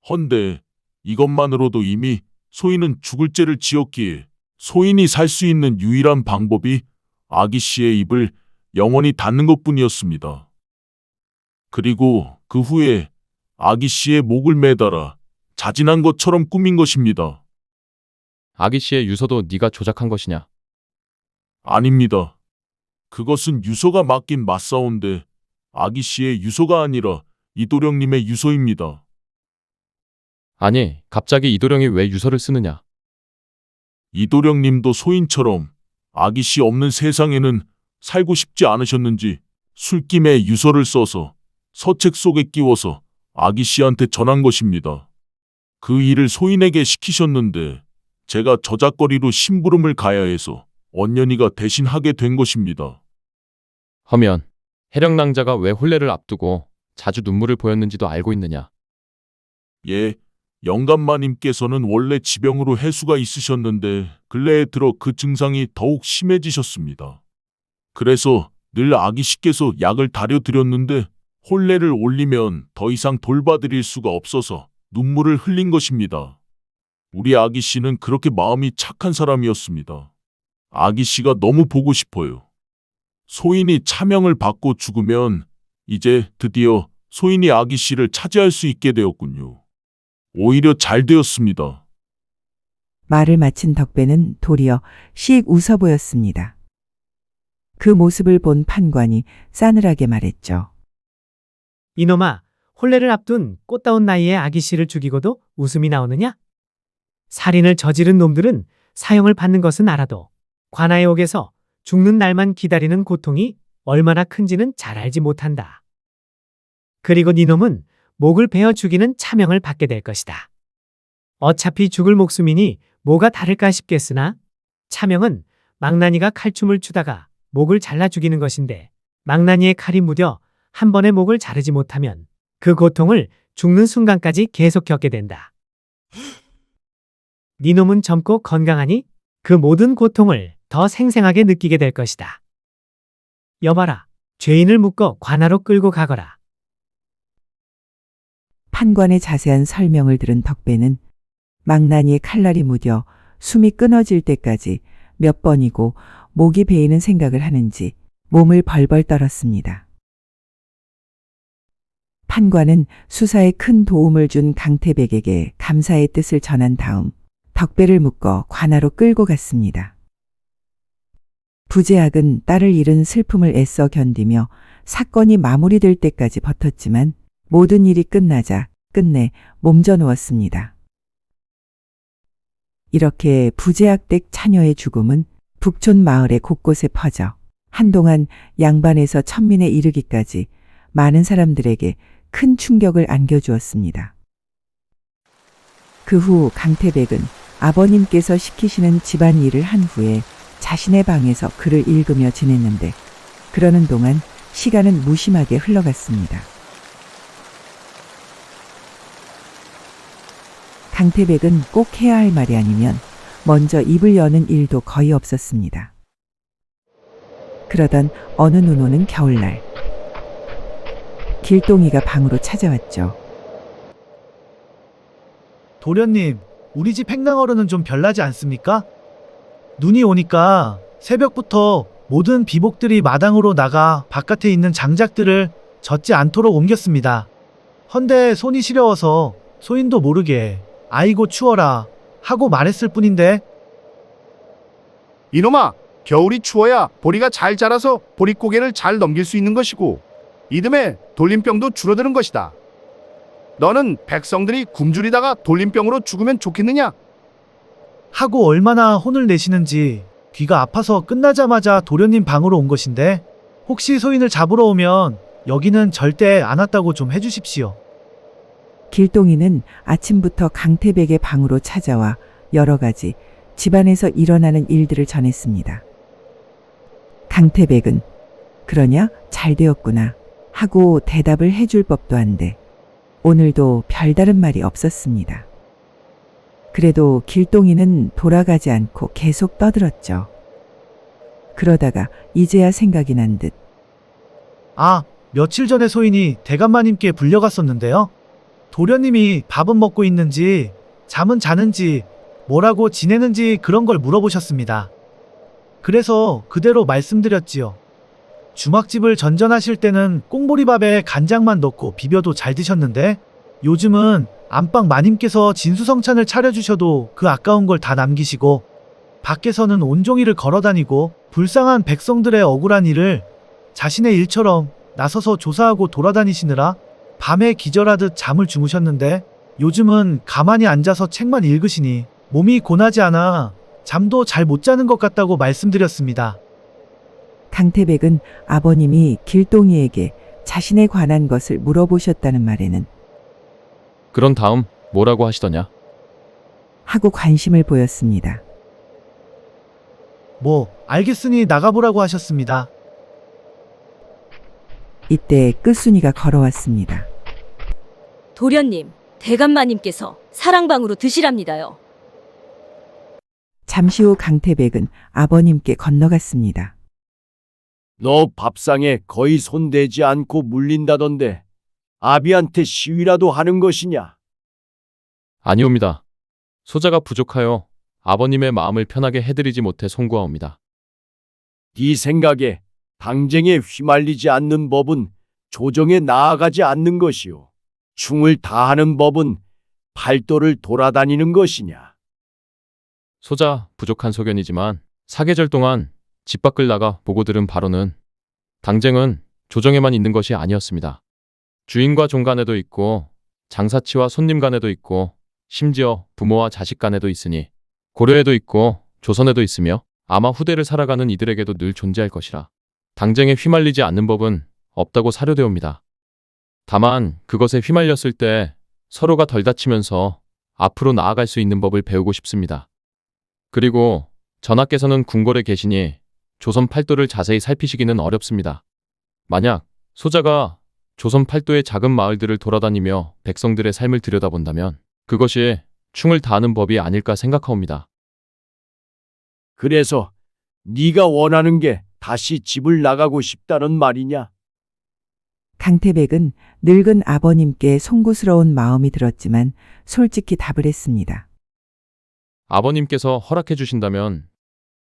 헌데 이것만으로도 이미 소인은 죽을 죄를 지었기에 소인이 살 수 있는 유일한 방법이 아기 씨의 입을 영원히 닫는 것뿐이었습니다. 그리고 그 후에 아기 씨의 목을 매달아 자진한 것처럼 꾸민 것입니다. 아기 씨의 유서도 네가 조작한 것이냐? 아닙니다. 그것은 유서가 맞긴 맞사온데 아기 씨의 유서가 아니라 이도령님의 유서입니다. 아니, 갑자기 이도령이 왜 유서를 쓰느냐? 이도령님도 소인처럼 아기 씨 없는 세상에는 살고 싶지 않으셨는지 술김에 유서를 써서 서책 속에 끼워서 아기 씨한테 전한 것입니다. 그 일을 소인에게 시키셨는데 제가 저작거리로 심부름을 가야 해서 언년이가 대신 하게 된 것입니다. 허면 해령낭자가 왜 혼례를 앞두고 자주 눈물을 보였는지도 알고 있느냐? 예, 영감마님께서는 원래 지병으로 해수가 있으셨는데 근래에 들어 그 증상이 더욱 심해지셨습니다. 그래서 늘 아기 씨께서 약을 다려드렸는데 혼례를 올리면 더 이상 돌봐드릴 수가 없어서 눈물을 흘린 것입니다. 우리 아기 씨는 그렇게 마음이 착한 사람이었습니다. 아기 씨가 너무 보고 싶어요. 소인이 차명을 받고 죽으면 이제 드디어 소인이 아기 씨를 차지할 수 있게 되었군요. 오히려 잘 되었습니다. 말을 마친 덕배는 도리어 씩 웃어 보였습니다. 그 모습을 본 판관이 싸늘하게 말했죠. 이놈아, 혼례를 앞둔 꽃다운 나이에 아기 씨를 죽이고도 웃음이 나오느냐? 살인을 저지른 놈들은 사형을 받는 것은 알아도 관아의 옥에서 죽는 날만 기다리는 고통이 얼마나 큰지는 잘 알지 못한다. 그리고 니놈은 목을 베어 죽이는 차명을 받게 될 것이다. 어차피 죽을 목숨이니 뭐가 다를까 싶겠으나 차명은 망나니가 칼춤을 추다가 목을 잘라 죽이는 것인데 망나니의 칼이 무뎌 한 번에 목을 자르지 못하면 그 고통을 죽는 순간까지 계속 겪게 된다. 니놈은 젊고 건강하니 그 모든 고통을 더 생생하게 느끼게 될 것이다. 여봐라, 죄인을 묶어 관아로 끌고 가거라. 판관의 자세한 설명을 들은 덕배는 망나니의 칼날이 무뎌 숨이 끊어질 때까지 몇 번이고 목이 베이는 생각을 하는지 몸을 벌벌 떨었습니다. 판관은 수사에 큰 도움을 준 강태백에게 감사의 뜻을 전한 다음 덕배를 묶어 관아로 끌고 갔습니다. 부제학은 딸을 잃은 슬픔을 애써 견디며 사건이 마무리될 때까지 버텼지만 모든 일이 끝나자 끝내 몸져 누웠습니다. 이렇게 부제학 댁 차녀의 죽음은 북촌 마을의 곳곳에 퍼져 한동안 양반에서 천민에 이르기까지 많은 사람들에게 큰 충격을 안겨주었습니다. 그 후 강태백은 아버님께서 시키시는 집안일을 한 후에 자신의 방에서 글을 읽으며 지냈는데 그러는 동안 시간은 무심하게 흘러갔습니다. 강태백은 꼭 해야 할 말이 아니면 먼저 입을 여는 일도 거의 없었습니다. 그러던 어느 눈 오는 겨울날 길동이가 방으로 찾아왔죠. 도련님, 우리 집 행랑어른은 좀 별나지 않습니까? 눈이 오니까 새벽부터 모든 비복들이 마당으로 나가 바깥에 있는 장작들을 젖지 않도록 옮겼습니다. 헌데 손이 시려워서 소인도 모르게 아이고 추워라 하고 말했을 뿐인데. 이놈아, 겨울이 추워야 보리가 잘 자라서 보릿고개를 잘 넘길 수 있는 것이고 이듬해 돌림병도 줄어드는 것이다. 너는 백성들이 굶주리다가 돌림병으로 죽으면 좋겠느냐? 하고 얼마나 혼을 내시는지 귀가 아파서 끝나자마자 도련님 방으로 온 것인데 혹시 소인을 잡으러 오면 여기는 절대 안 왔다고 좀 해주십시오. 길동이는 아침부터 강태백의 방으로 찾아와 여러 가지 집안에서 일어나는 일들을 전했습니다. 강태백은 그러냐? 잘 되었구나 하고 대답을 해줄 법도 한데 오늘도 별다른 말이 없었습니다. 그래도 길동이는 돌아가지 않고 계속 떠들었죠. 그러다가 이제야 생각이 난 듯. 아, 며칠 전에 소인이 대감마님께 불려갔었는데요. 도련님이 밥은 먹고 있는지 잠은 자는지 뭐라고 지내는지 그런 걸 물어보셨습니다. 그래서 그대로 말씀드렸지요. 주막집을 전전하실 때는 꽁보리밥에 간장만 넣고 비벼도 잘 드셨는데 요즘은 안방 마님께서 진수성찬을 차려주셔도 그 아까운 걸 다 남기시고 밖에서는 온종일을 걸어다니고 불쌍한 백성들의 억울한 일을 자신의 일처럼 나서서 조사하고 돌아다니시느라 밤에 기절하듯 잠을 주무셨는데 요즘은 가만히 앉아서 책만 읽으시니 몸이 고나지 않아 잠도 잘 못 자는 것 같다고 말씀드렸습니다. 강태백은 아버님이 길동이에게 자신에 관한 것을 물어보셨다는 말에는 그런 다음 뭐라고 하시더냐? 하고 관심을 보였습니다. 뭐 알겠으니 나가보라고 하셨습니다. 이때 끝순이가 걸어왔습니다. 도련님, 대감마님께서 사랑방으로 드시랍니다요. 잠시 후 강태백은 아버님께 건너갔습니다. 너 밥상에 거의 손대지 않고 물린다던데 아비한테 시위라도 하는 것이냐? 아니옵니다. 소자가 부족하여 아버님의 마음을 편하게 해드리지 못해 송구하옵니다. 네 생각에 당쟁에 휘말리지 않는 법은 조정에 나아가지 않는 것이요. 충을 다하는 법은 팔도를 돌아다니는 것이냐? 소자 부족한 소견이지만 사계절 동안 집 밖을 나가 보고 들은 바로는 당쟁은 조정에만 있는 것이 아니었습니다. 주인과 종 간에도 있고 장사치와 손님 간에도 있고 심지어 부모와 자식 간에도 있으니 고려에도 있고 조선에도 있으며 아마 후대를 살아가는 이들에게도 늘 존재할 것이라 당쟁에 휘말리지 않는 법은 없다고 사료되옵니다. 다만 그것에 휘말렸을 때 서로가 덜 다치면서 앞으로 나아갈 수 있는 법을 배우고 싶습니다. 그리고 전하께서는 궁궐에 계시니 조선 팔도를 자세히 살피시기는 어렵습니다. 만약 소자가 조선 팔도의 작은 마을들을 돌아다니며 백성들의 삶을 들여다본다면 그것이 충을 다하는 법이 아닐까 생각하옵니다. 그래서 네가 원하는 게 다시 집을 나가고 싶다는 말이냐? 강태백은 늙은 아버님께 송구스러운 마음이 들었지만 솔직히 답을 했습니다. 아버님께서 허락해 주신다면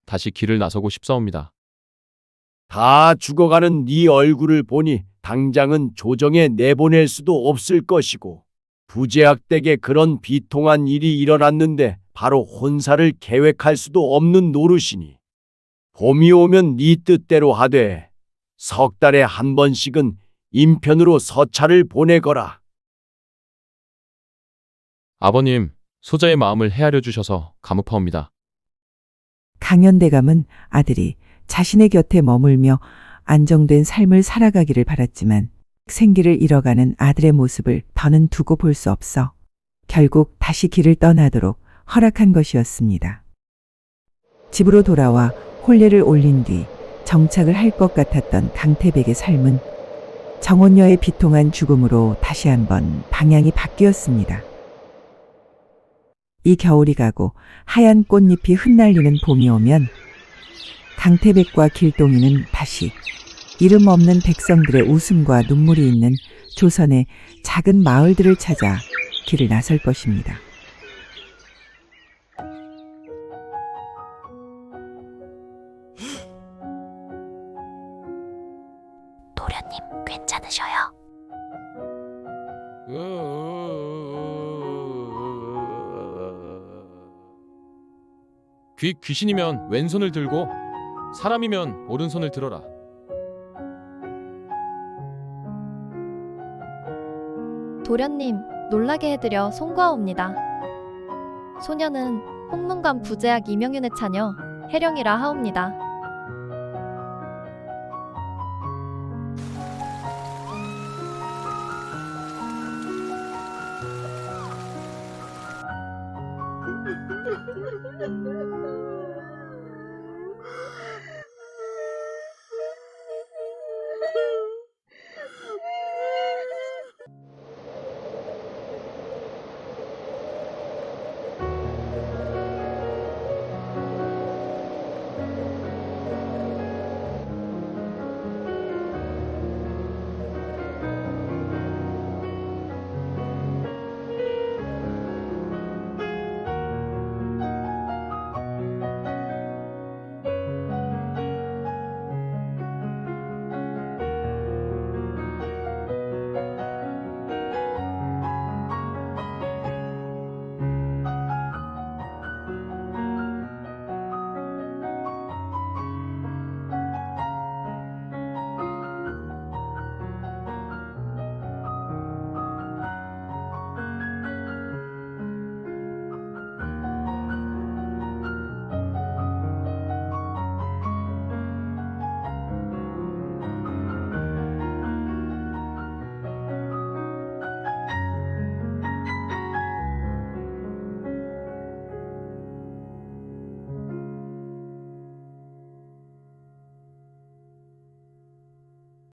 다시 길을 나서고 싶사옵니다. 다 죽어가는 네 얼굴을 보니 당장은 조정에 내보낼 수도 없을 것이고 부제학댁에 그런 비통한 일이 일어났는데 바로 혼사를 계획할 수도 없는 노릇이니 봄이 오면 네 뜻대로 하되 석 달에 한 번씩은 인편으로 서찰을 보내거라. 아버님, 소자의 마음을 헤아려 주셔서 감사하옵니다. 강연대감은 아들이 자신의 곁에 머물며 안정된 삶을 살아가기를 바랐지만 생기를 잃어가는 아들의 모습을 더는 두고 볼 수 없어 결국 다시 길을 떠나도록 허락한 것이었습니다. 집으로 돌아와 혼례를 올린 뒤 정착을 할 것 같았던 강태백의 삶은 정혼녀의 비통한 죽음으로 다시 한번 방향이 바뀌었습니다. 이 겨울이 가고 하얀 꽃잎이 흩날리는 봄이 오면 강태백과 길동이는 다시 이름 없는 백성들의 웃음과 눈물이 있는 조선의 작은 마을들을 찾아 길을 나설 것입니다. 도련님 괜찮으셔요? 귀신이면 왼손을 들고 사람이면 오른손을 들어라. 도련님, 놀라게 해드려 송구하옵니다. 소녀는 홍문관 부제학 이명윤의 자녀 혜령이라 하옵니다.